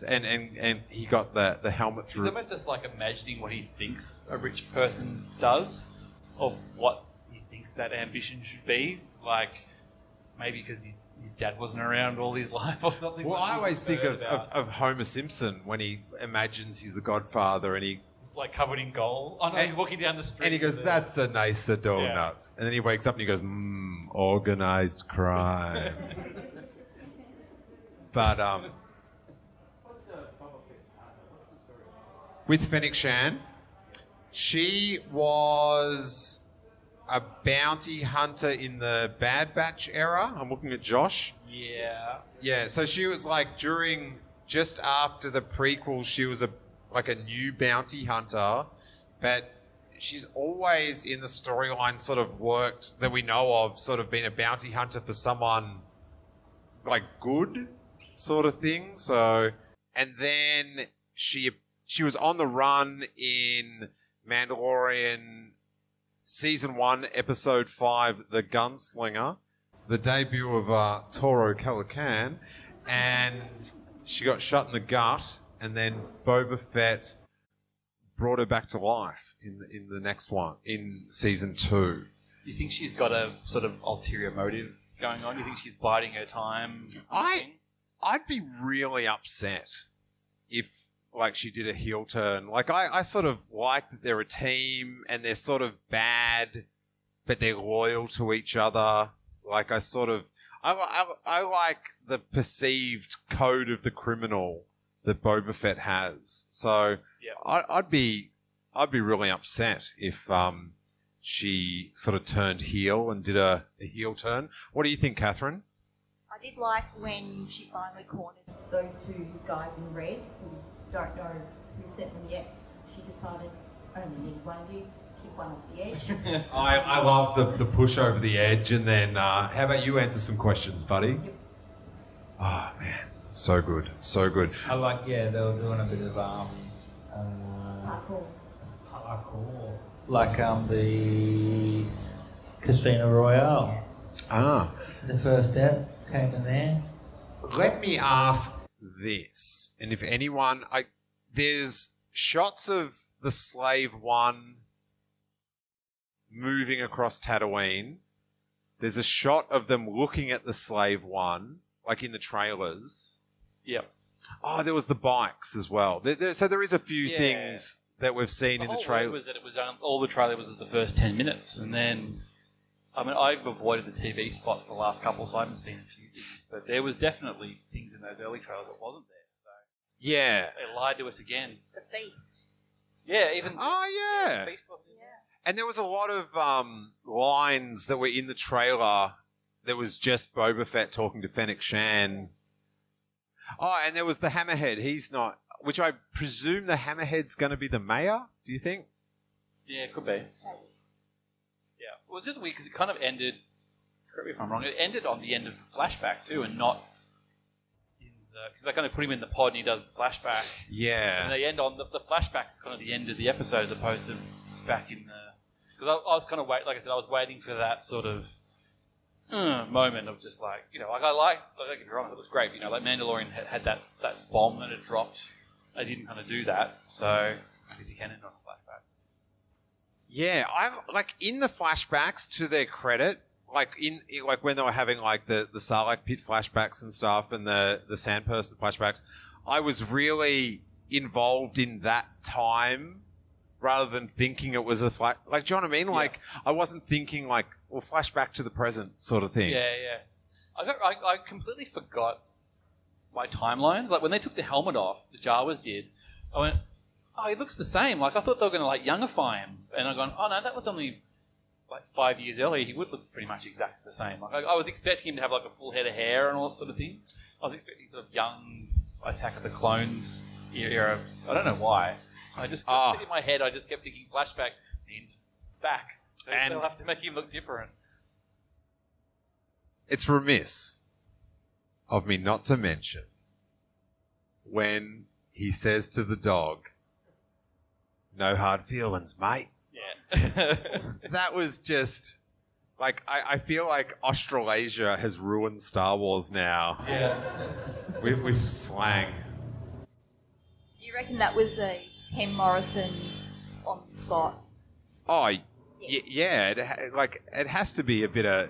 Speaker 1: And he got the helmet through.
Speaker 4: He's almost just like imagining what he thinks a rich person does, or what he thinks that ambition should be. Like maybe because his dad wasn't around all his life or something.
Speaker 1: Well,
Speaker 4: like
Speaker 1: I always think of Homer Simpson when he imagines he's the Godfather and he's
Speaker 4: like covered in gold. Oh no, he's walking down the street.
Speaker 1: And he goes, that's a nicer donut. Yeah. And then he wakes up and he goes, organized crime. But,
Speaker 6: What's Boba Fett's partner? What's the story?
Speaker 1: With Fennec Shan, she was a bounty hunter in the Bad Batch era. I'm looking at Josh.
Speaker 4: Yeah.
Speaker 1: Yeah, so she was like just after the prequels, she was like a new bounty hunter, but she's always in the storyline sort of worked, that we know of, sort of been a bounty hunter for someone like good sort of thing. So, and then she was on the run in Mandalorian Season 1, Episode 5, The Gunslinger, the debut of Toro Calican, and she got shot in the gut, and then Boba Fett brought her back to life in the next one, in Season 2.
Speaker 4: Do you think she's got a sort of ulterior motive going on? Do you think she's biding her time?
Speaker 1: I'd be really upset if like she did a heel turn. Like I sort of like that they're a team and they're sort of bad, but they're loyal to each other. Like I like the perceived code of the criminal that Boba Fett has. So yeah. I'd be really upset if she sort of turned heel and did a heel turn. What do you think, Catherine?
Speaker 7: I did like when she finally cornered those two guys in red who don't know who sent them yet. She decided, I only need one of you, kick one off the edge.
Speaker 1: I love the push over the edge, and then how about you answer some questions, buddy?
Speaker 7: Yep.
Speaker 1: Oh, man. So good. So good.
Speaker 3: I like, they were doing a bit of
Speaker 7: Parkour.
Speaker 3: parkour. Like the Casino Royale.
Speaker 1: Ah.
Speaker 3: The first step came in there.
Speaker 1: Let me ask this, and if anyone, there's shots of the Slave One moving across Tatooine. There's a shot of them looking at the Slave One, like in the trailers.
Speaker 4: Yep.
Speaker 1: Oh, there was the bikes as well. So there is a few things that we've seen in the trailer.
Speaker 4: Was that it was all the trailer was the first 10 minutes, and then I mean I've avoided the TV spots the last couple, so I haven't seen a few things, but there was definitely things in those early trailers that wasn't there. So
Speaker 1: Yeah.
Speaker 4: they lied to us again.
Speaker 7: The feast.
Speaker 4: Yeah, even
Speaker 1: Oh, yeah.
Speaker 4: the Beast wasn't in there.
Speaker 1: And there was a lot of lines that were in the trailer. There was just Boba Fett talking to Fennec Shan. Oh, and there was the Hammerhead. He's not... Which I presume the Hammerhead's going to be the mayor, do you think?
Speaker 4: Yeah, it could be. Yeah, it was just weird because it kind of ended. Correct me if I'm wrong. It ended on the end of the flashback too, and not in the because they kind of put him in the pod and he does the flashback,
Speaker 1: Yeah.
Speaker 4: and they end on the flashback's kind of the end of the episode as opposed to back in the. Because I was kind of like I said, I was waiting for that sort of moment of just like like don't get me wrong, it was great. Like Mandalorian had that bomb that had dropped. They didn't kind of do that, so I guess he can end on a flashback.
Speaker 1: Yeah, I like in the flashbacks, to their credit, like when they were having like the Sarlacc pit flashbacks and stuff, and the Sandperson flashbacks, I was really involved in that time rather than thinking it was a flash. Like, do you know what I mean? Like, I wasn't thinking like, well, flashback to the present sort of thing.
Speaker 4: Yeah. I completely forgot my timelines. Like when they took the helmet off, the Jawas did. I went, oh, he looks the same. Like I thought they were going to like youngify him, and I've gone, oh no, that was only like 5 years earlier. He would look pretty much exactly the same. Like I was expecting him to have like a full head of hair and all that sort of thing. I was expecting sort of young Attack of the Clones era. I don't know why. I just in my head. I just kept thinking flashback means back, so they'll have to make him look different.
Speaker 1: It's remiss of me not to mention when he says to the dog, "No hard feelings, mate."
Speaker 4: Yeah.
Speaker 1: That was just like I feel like Australasia has ruined Star Wars now.
Speaker 4: Yeah.
Speaker 1: With slang.
Speaker 7: Do you reckon that was a Tim Morrison on the spot?
Speaker 1: Oh, yeah. It has to be a bit of.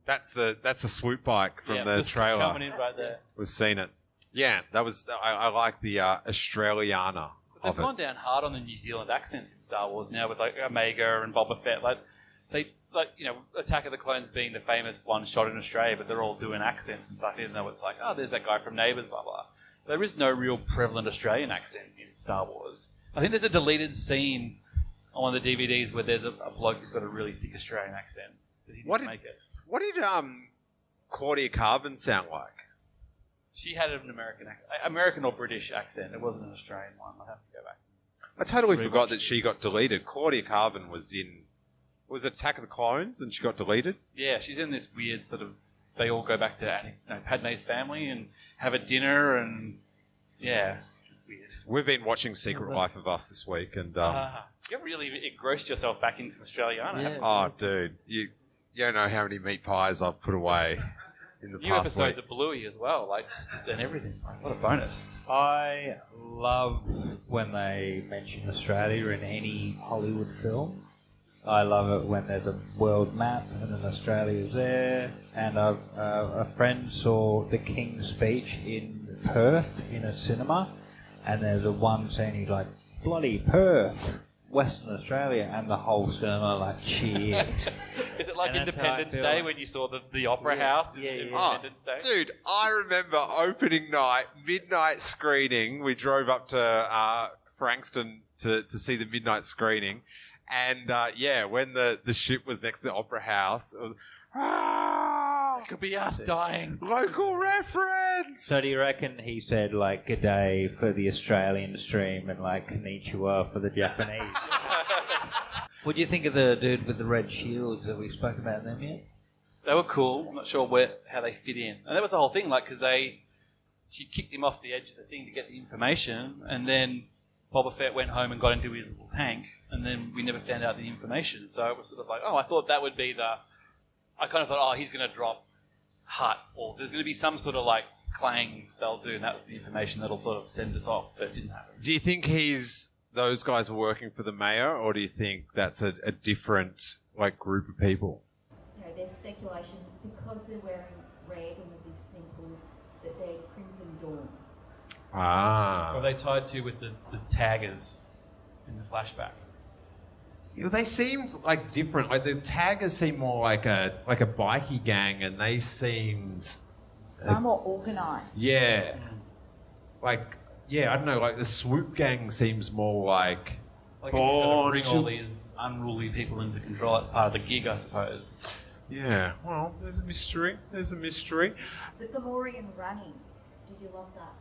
Speaker 1: That's a swoop bike from the
Speaker 4: just
Speaker 1: trailer.
Speaker 4: coming in right there.
Speaker 1: We've seen it. Yeah, that was. I like the Australiana
Speaker 4: They've
Speaker 1: of
Speaker 4: gone
Speaker 1: it.
Speaker 4: down hard on the New Zealand accents in Star Wars now with like Omega and Boba Fett. Attack of the Clones being the famous one shot in Australia, but they're all doing accents and stuff, even though it's like, oh, there's that guy from Neighbours, blah blah. There is no real prevalent Australian accent in Star Wars. I think there's a deleted scene on one of the DVDs where there's a bloke who's got a really thick Australian accent, but he didn't make it.
Speaker 1: What did Claudia Carvin sound like?
Speaker 4: She had an American or British accent. It wasn't an Australian one. I'll have to go back.
Speaker 1: I totally forgot that she got deleted. Claudia Carvin was in... Was it Attack of the Clones and she got deleted?
Speaker 4: Yeah, she's in this weird sort of... They all go back to Padme's family and have a dinner and... Yeah, it's weird.
Speaker 1: We've been watching Secret Life of Us this week and...
Speaker 4: you really engrossed yourself back into Australiana, haven't you?
Speaker 1: Oh, dude. You don't know how many meat pies I've put away in the
Speaker 4: New
Speaker 1: past
Speaker 4: episodes
Speaker 1: week.
Speaker 4: of Bluey as well, and everything. Like, what a bonus.
Speaker 3: I love when they mention Australia in any Hollywood film. I love it when there's a world map and then Australia's there. And a friend saw the King's Speech in Perth in a cinema, and there's a one scene he's like, bloody Perth, Western Australia, and the whole cinema like cheers.
Speaker 4: Is it like
Speaker 3: And that's
Speaker 4: Independence
Speaker 3: how I feel
Speaker 4: Day
Speaker 3: like-
Speaker 4: when you saw the Opera House in
Speaker 3: yeah.
Speaker 4: Independence Day?
Speaker 1: Dude, I remember opening night, midnight screening. We drove up to Frankston to see the midnight screening. And, when the ship was next to the Opera House, it was... Oh,
Speaker 4: Could be us dying.
Speaker 1: local reference.
Speaker 3: So do you reckon he said like "g'day" for the Australian stream and like "konnichiwa" for the Japanese? What do you think of the dude with the red shields? Have we spoken about them yet?
Speaker 4: They were cool. I'm not sure how they fit in. And that was the whole thing, like, because she kicked him off the edge of the thing to get the information, and then Boba Fett went home and got into his little tank, and then we never found out the information. So it was sort of like, I thought that would be I kind of thought, he's going to drop Hut, or there's going to be some sort of, like, clang they'll do, and that's the information that'll sort of send us off, but it didn't happen.
Speaker 1: Do you think those guys were working for the mayor, or do you think that's a different, like, group of people?
Speaker 7: There's speculation because they're wearing red and with this symbol that they're Crimson Dawn.
Speaker 1: Ah.
Speaker 4: Or are they tied to with the taggers in the flashback?
Speaker 1: They seemed like different. Like the taggers seemed more like a bikie gang, and they seemed
Speaker 7: Far more organised.
Speaker 1: yeah, I don't know. Like the swoop gang seems more like
Speaker 4: Like he's got to bring all these unruly people into control. That's part of the gig, I suppose.
Speaker 1: Yeah. Well, there's a mystery.
Speaker 7: The Gamorrean running. Did you love that?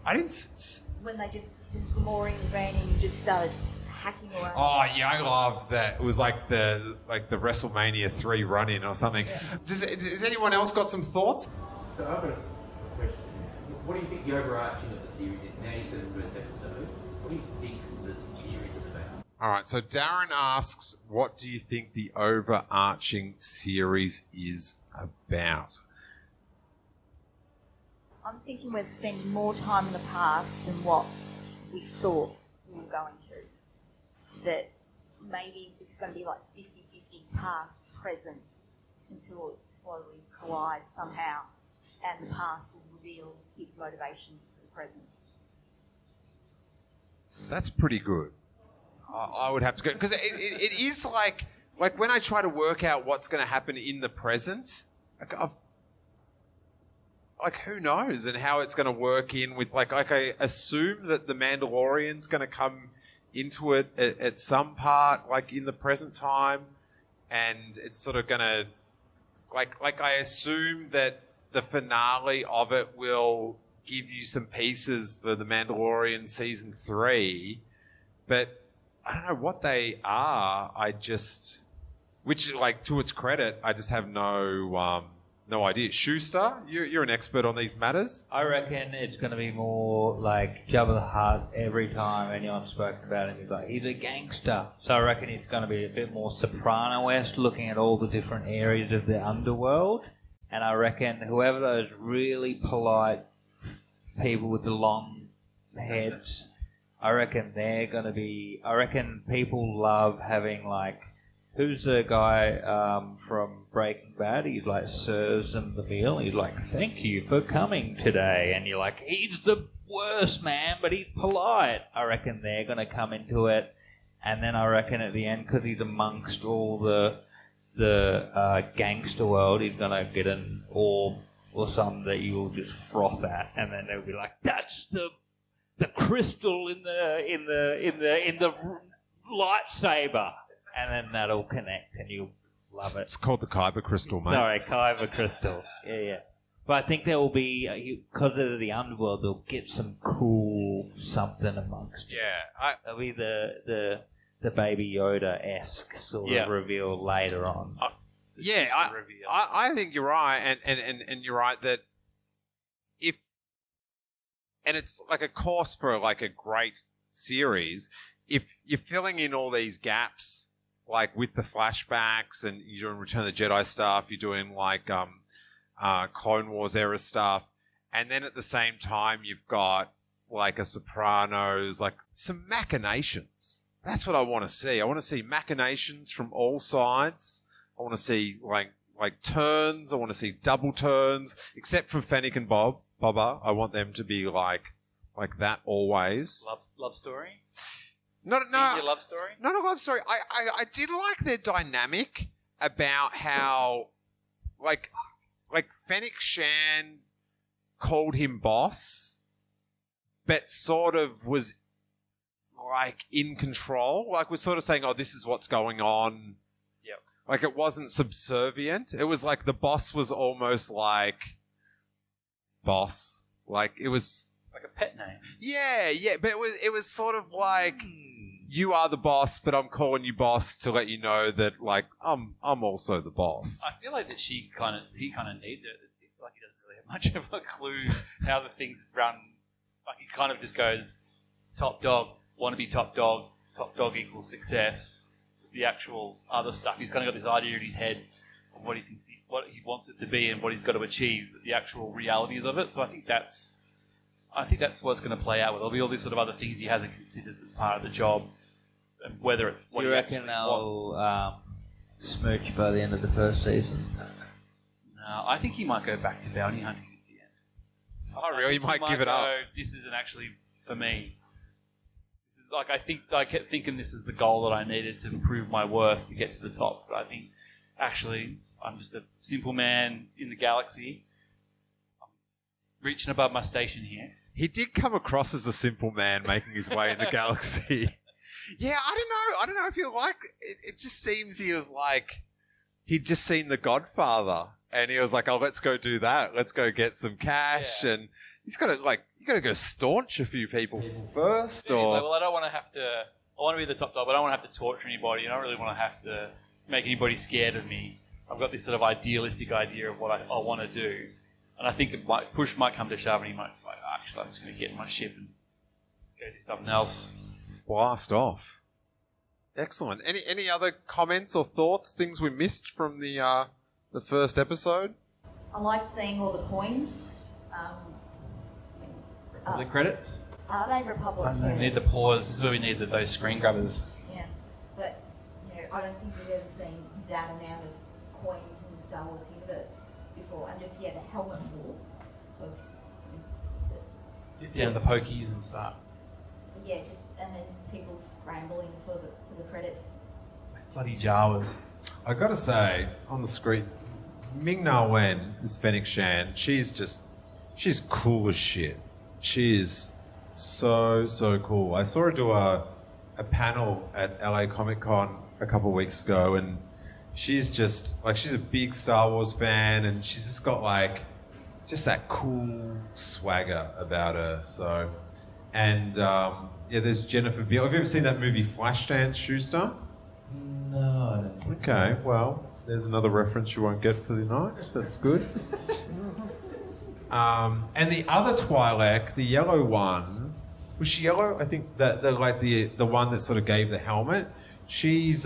Speaker 1: I didn't.
Speaker 7: When the Gamorrean ran and you just started hacking around.
Speaker 1: Oh yeah, I loved that. It was like the WrestleMania 3 run-in or something. Yeah. Does anyone else got some thoughts?
Speaker 8: So I've got a question. What do you think the overarching of the series is? Now you said the first episode. What do you think the series is about?
Speaker 1: All right, so Darren asks, what do you think the overarching series is about?
Speaker 7: I'm thinking we're spending more time in the past than what we thought we were going to. That maybe it's going to be like 50-50 past, present, until it slowly collides somehow, and the past will reveal his motivations for the present.
Speaker 1: That's pretty good. I would have to go, because it is like when I try to work out what's going to happen in the present, who knows, and how it's going to work in with I assume that the Mandalorian's going to come into it at some part, like in the present time, and it's sort of going to I assume that the finale of it will give you some pieces for the Mandalorian season 3, but I don't know what they are. Which to its credit, I just have no idea. Schuster, you're an expert on these matters.
Speaker 3: I reckon it's going to be more like Jabba the Hutt. Every time anyone's spoken about him, he's a gangster. So I reckon it's going to be a bit more Soprano-esque, looking at all the different areas of the underworld. And I reckon whoever those really polite people with the long heads, I reckon they're going to be... I reckon people love having, who's the guy from Breaking Bad? He, serves them the meal. He's like, thank you for coming today. And you're like, he's the worst, man, but he's polite. I reckon they're going to come into it. And then I reckon at the end, because he's amongst all the gangster world, he's going to get an orb or something that you'll just froth at. And then they'll be like, that's the crystal in the lightsaber, and then that'll connect, and you'll love it.
Speaker 1: It's called the Kyber crystal, mate.
Speaker 3: Sorry, Kyber crystal. Yeah. But I think there will be, because of the underworld, they'll get some cool something amongst it.
Speaker 1: Yeah,
Speaker 3: There'll be the Baby Yoda-esque sort of reveal later on.
Speaker 1: I think you're right, and you're right that and it's like a course for a great series. If you're filling in all these gaps, with the flashbacks, and you're doing Return of the Jedi stuff, you're doing Clone Wars era stuff, and then at the same time you've got a Sopranos, some machinations. That's what I want to see. I want to see machinations from all sides. I want to see turns. I want to see double turns, except for Fennec and Boba. I want them to be like that always.
Speaker 4: Love story?
Speaker 1: Not
Speaker 4: your love story?
Speaker 1: Not a love story. I did like their dynamic about how Fennec Shan called him boss, but sort of was in control. Was sort of saying, oh, this is what's going on. Like, it wasn't subservient. It was like the boss was almost like boss. Like, it was...
Speaker 4: Like a pet name.
Speaker 1: Yeah, but it was sort of like, you are the boss, but I'm calling you boss to let you know that, like, I'm also the boss.
Speaker 4: I feel like that he kind of needs it. It seems like he doesn't really have much of a clue how the things run. Like, he kind of just goes, top dog, want to be top dog equals success. The actual other stuff, he's kind of got this idea in his head of what he thinks what he wants it to be and what he's got to achieve, the actual realities of it. So I think that's what's going to play out. There'll be all these sort of other things he hasn't considered as part of the job, and whether it's what
Speaker 3: You
Speaker 4: he
Speaker 3: reckon
Speaker 4: actually wants.
Speaker 3: they'll smooch by the end of the first season?
Speaker 4: No, I think he might go back to bounty hunting at the end.
Speaker 1: Oh, really? You might give it up.
Speaker 4: This isn't actually for me. This is like I kept thinking this is the goal that I needed to prove my worth to get to the top. But I think actually I'm just a simple man in the galaxy. I'm reaching above my station here.
Speaker 1: He did come across as a simple man making his way in the galaxy. Yeah, I don't know if you like it. It just seems he was like, he'd just seen The Godfather and he was like, oh, let's go do that. Let's go get some cash. Yeah. And he's got to you got to go staunch a few people first.
Speaker 4: Yeah,
Speaker 1: or
Speaker 4: like, well, I want to be the top dog, but I don't want to have to torture anybody. I don't really want to have to make anybody scared of me. I've got this sort of idealistic idea of what I want to do. And I think push might come to shove and he might be like, actually, I'm just going to get in my ship and go do something else.
Speaker 1: Blast off. Excellent. Any other comments or thoughts, things we missed from the first episode?
Speaker 7: I liked seeing all the coins.
Speaker 4: The credits?
Speaker 7: Are they Republic?
Speaker 4: We need the pause. This is where we need those screen grabbers.
Speaker 7: Yeah, but I don't think we've ever seen that amount of coins in the Star Wars universe before. And just the helmet full of.
Speaker 4: Yeah, the pokies and stuff.
Speaker 7: Yeah, and then people scrambling for the credits.
Speaker 4: Bloody Jawas.
Speaker 1: I gotta say, on the screen, Ming-Na Wen is Fennec Shan. She's cool as shit. She is so cool. I saw her do a panel at LA Comic Con a couple of weeks ago, and she's just like, she's a big Star Wars fan, and she's just got like just that cool swagger about her. So, and there's Jennifer Beal. Have you ever seen that movie Flashdance, Schuster?
Speaker 3: No.
Speaker 1: Okay, well, there's another reference you won't get for the night. That's good. And the other Twi'lek, the yellow one, was she yellow? I think that the one that sort of gave the helmet. She's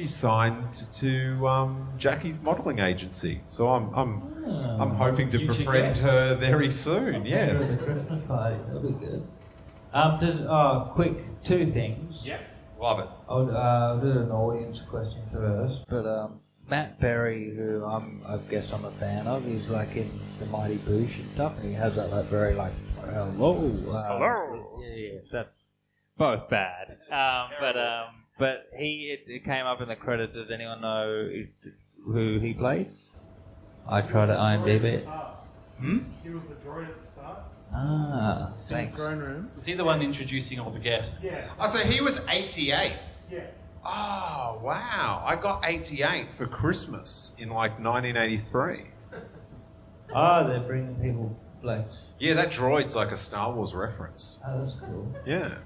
Speaker 1: signed to Jackie's modelling agency, so I'm hoping to befriend her very soon. Yes.
Speaker 3: Christmas party, that'll be good. Quick, two things.
Speaker 1: Yep. Love it.
Speaker 3: I'll do an audience question first, but Matt Berry, who I guess I'm a fan of, he's like in the Mighty Boosh and stuff, and he has that like very like hello.
Speaker 4: Hello.
Speaker 3: Yeah, that's both bad. But it came up in the credit. Does anyone know who he played? I tried to IMDb it.
Speaker 6: He was the droid at the start.
Speaker 3: Ah,
Speaker 6: In
Speaker 3: thanks.
Speaker 6: the throne room.
Speaker 4: Was he the one introducing all the guests?
Speaker 6: Yeah.
Speaker 1: Oh, so he was 88.
Speaker 6: Yeah.
Speaker 1: Oh, wow. I got 88 for Christmas in like 1983.
Speaker 3: They're bringing people back.
Speaker 1: Yeah, that droid's like a Star Wars reference.
Speaker 3: Oh, that's cool.
Speaker 1: Yeah.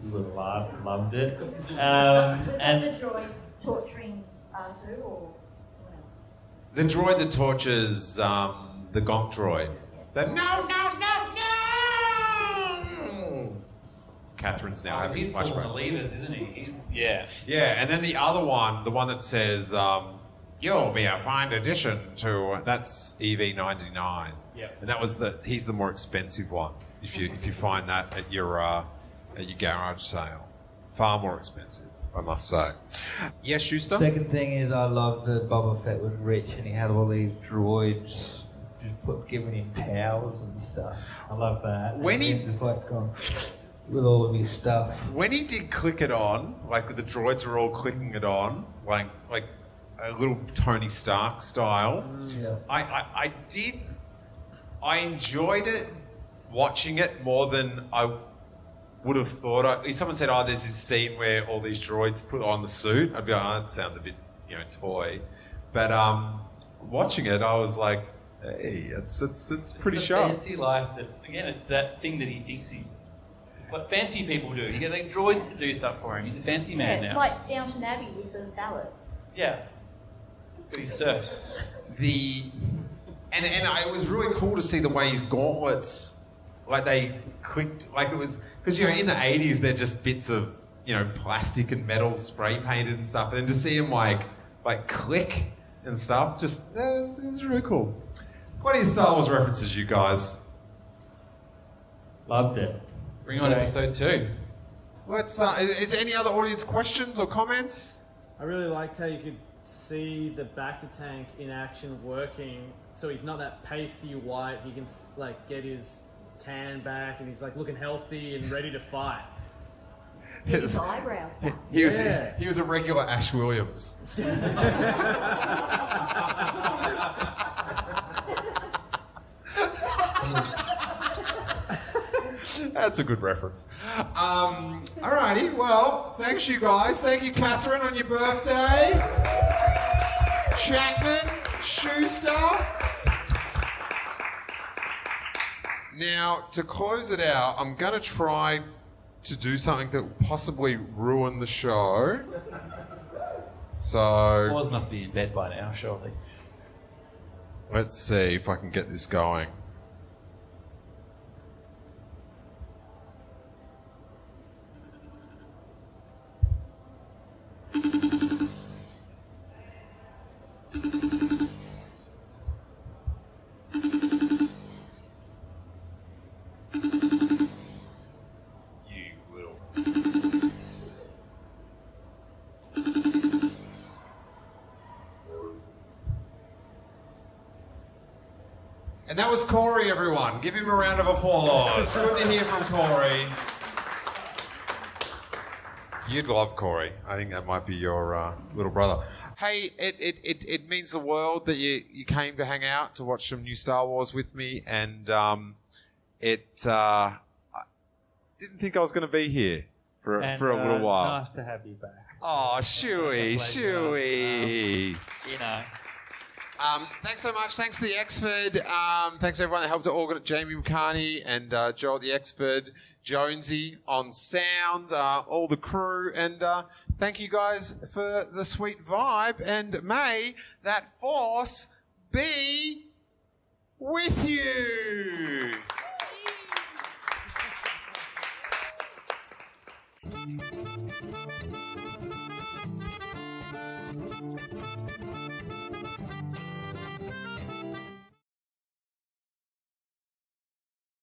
Speaker 3: You would have laughed, loved it.
Speaker 7: Was that the droid torturing R2 or someone else?
Speaker 1: The droid that tortures the Gonk droid. That no! Catherine's now having
Speaker 4: He's pulling the
Speaker 1: flashbacks.
Speaker 4: levers, isn't he? Yeah.
Speaker 1: Yeah, and then the other one, the one that says, you'll be a fine addition to... That's EV99.
Speaker 4: Yeah.
Speaker 1: And that was he's the more expensive one, if you find that at your garage sale. Far more expensive, I must say. Yes, Schuster?
Speaker 3: Second thing is, I love that Boba Fett was rich and he had all these droids just giving him towels and stuff. I love that.
Speaker 1: When
Speaker 3: and
Speaker 1: he-
Speaker 3: just like gone with all of his stuff.
Speaker 1: When he did click it on, like the droids were all clicking it on, like a little Tony Stark style,
Speaker 3: Yeah.
Speaker 1: I enjoyed it, watching it more than I would have thought. If someone said, there's this scene where all these droids put on the suit, I'd be like, that sounds a bit toy. But watching it, I was like, hey, it's pretty
Speaker 4: the
Speaker 1: sharp.
Speaker 4: Fancy life that again, it's that thing that he thinks it's what fancy people do. You get like droids to do stuff for him. He's a fancy man now.
Speaker 7: Like Downton Abbey with the ballots.
Speaker 4: Yeah. He's got his surfs.
Speaker 1: And it was really cool to see the way his gauntlets, like they clicked, like it was, because in the 80s they're just bits of plastic and metal spray painted and stuff, and then to see him like click and stuff, just it was really cool. What are your Star Wars references, you guys?
Speaker 3: Loved it.
Speaker 4: Bring on episode 2.
Speaker 1: Let's. Is there any other audience questions or comments?
Speaker 6: I really liked how you could see the Bacta tank in action working. So he's not that pasty white. He can get his tan back, and he's looking healthy and ready to fight.
Speaker 7: His eyebrows.
Speaker 1: He was a regular Ash Williams. That's a good reference. Alrighty, well, thanks you guys. Thank you, Catherine, on your birthday. Chapman, Schuster. Now, to close it out, I'm going to try to do something that will possibly ruin the show. So...
Speaker 4: Oz must be in bed by now, surely.
Speaker 1: Let's see if I can get this going. And that was Corey, everyone. Give him a round of applause. Good to hear from Corey. You'd love Corey. I think that might be your little brother. Hey, it means the world that you came to hang out to watch some new Star Wars with me, and I didn't think I was going to be here for a little while.
Speaker 3: Nice to have you back.
Speaker 1: Oh, Shuey. Thanks so much. Thanks to the Exford. Thanks to everyone that helped to organise. Jamie McCartney and Joe at the Exford. Jonesy on sound. All the crew. And thank you guys for the sweet vibe. And may that force be with you.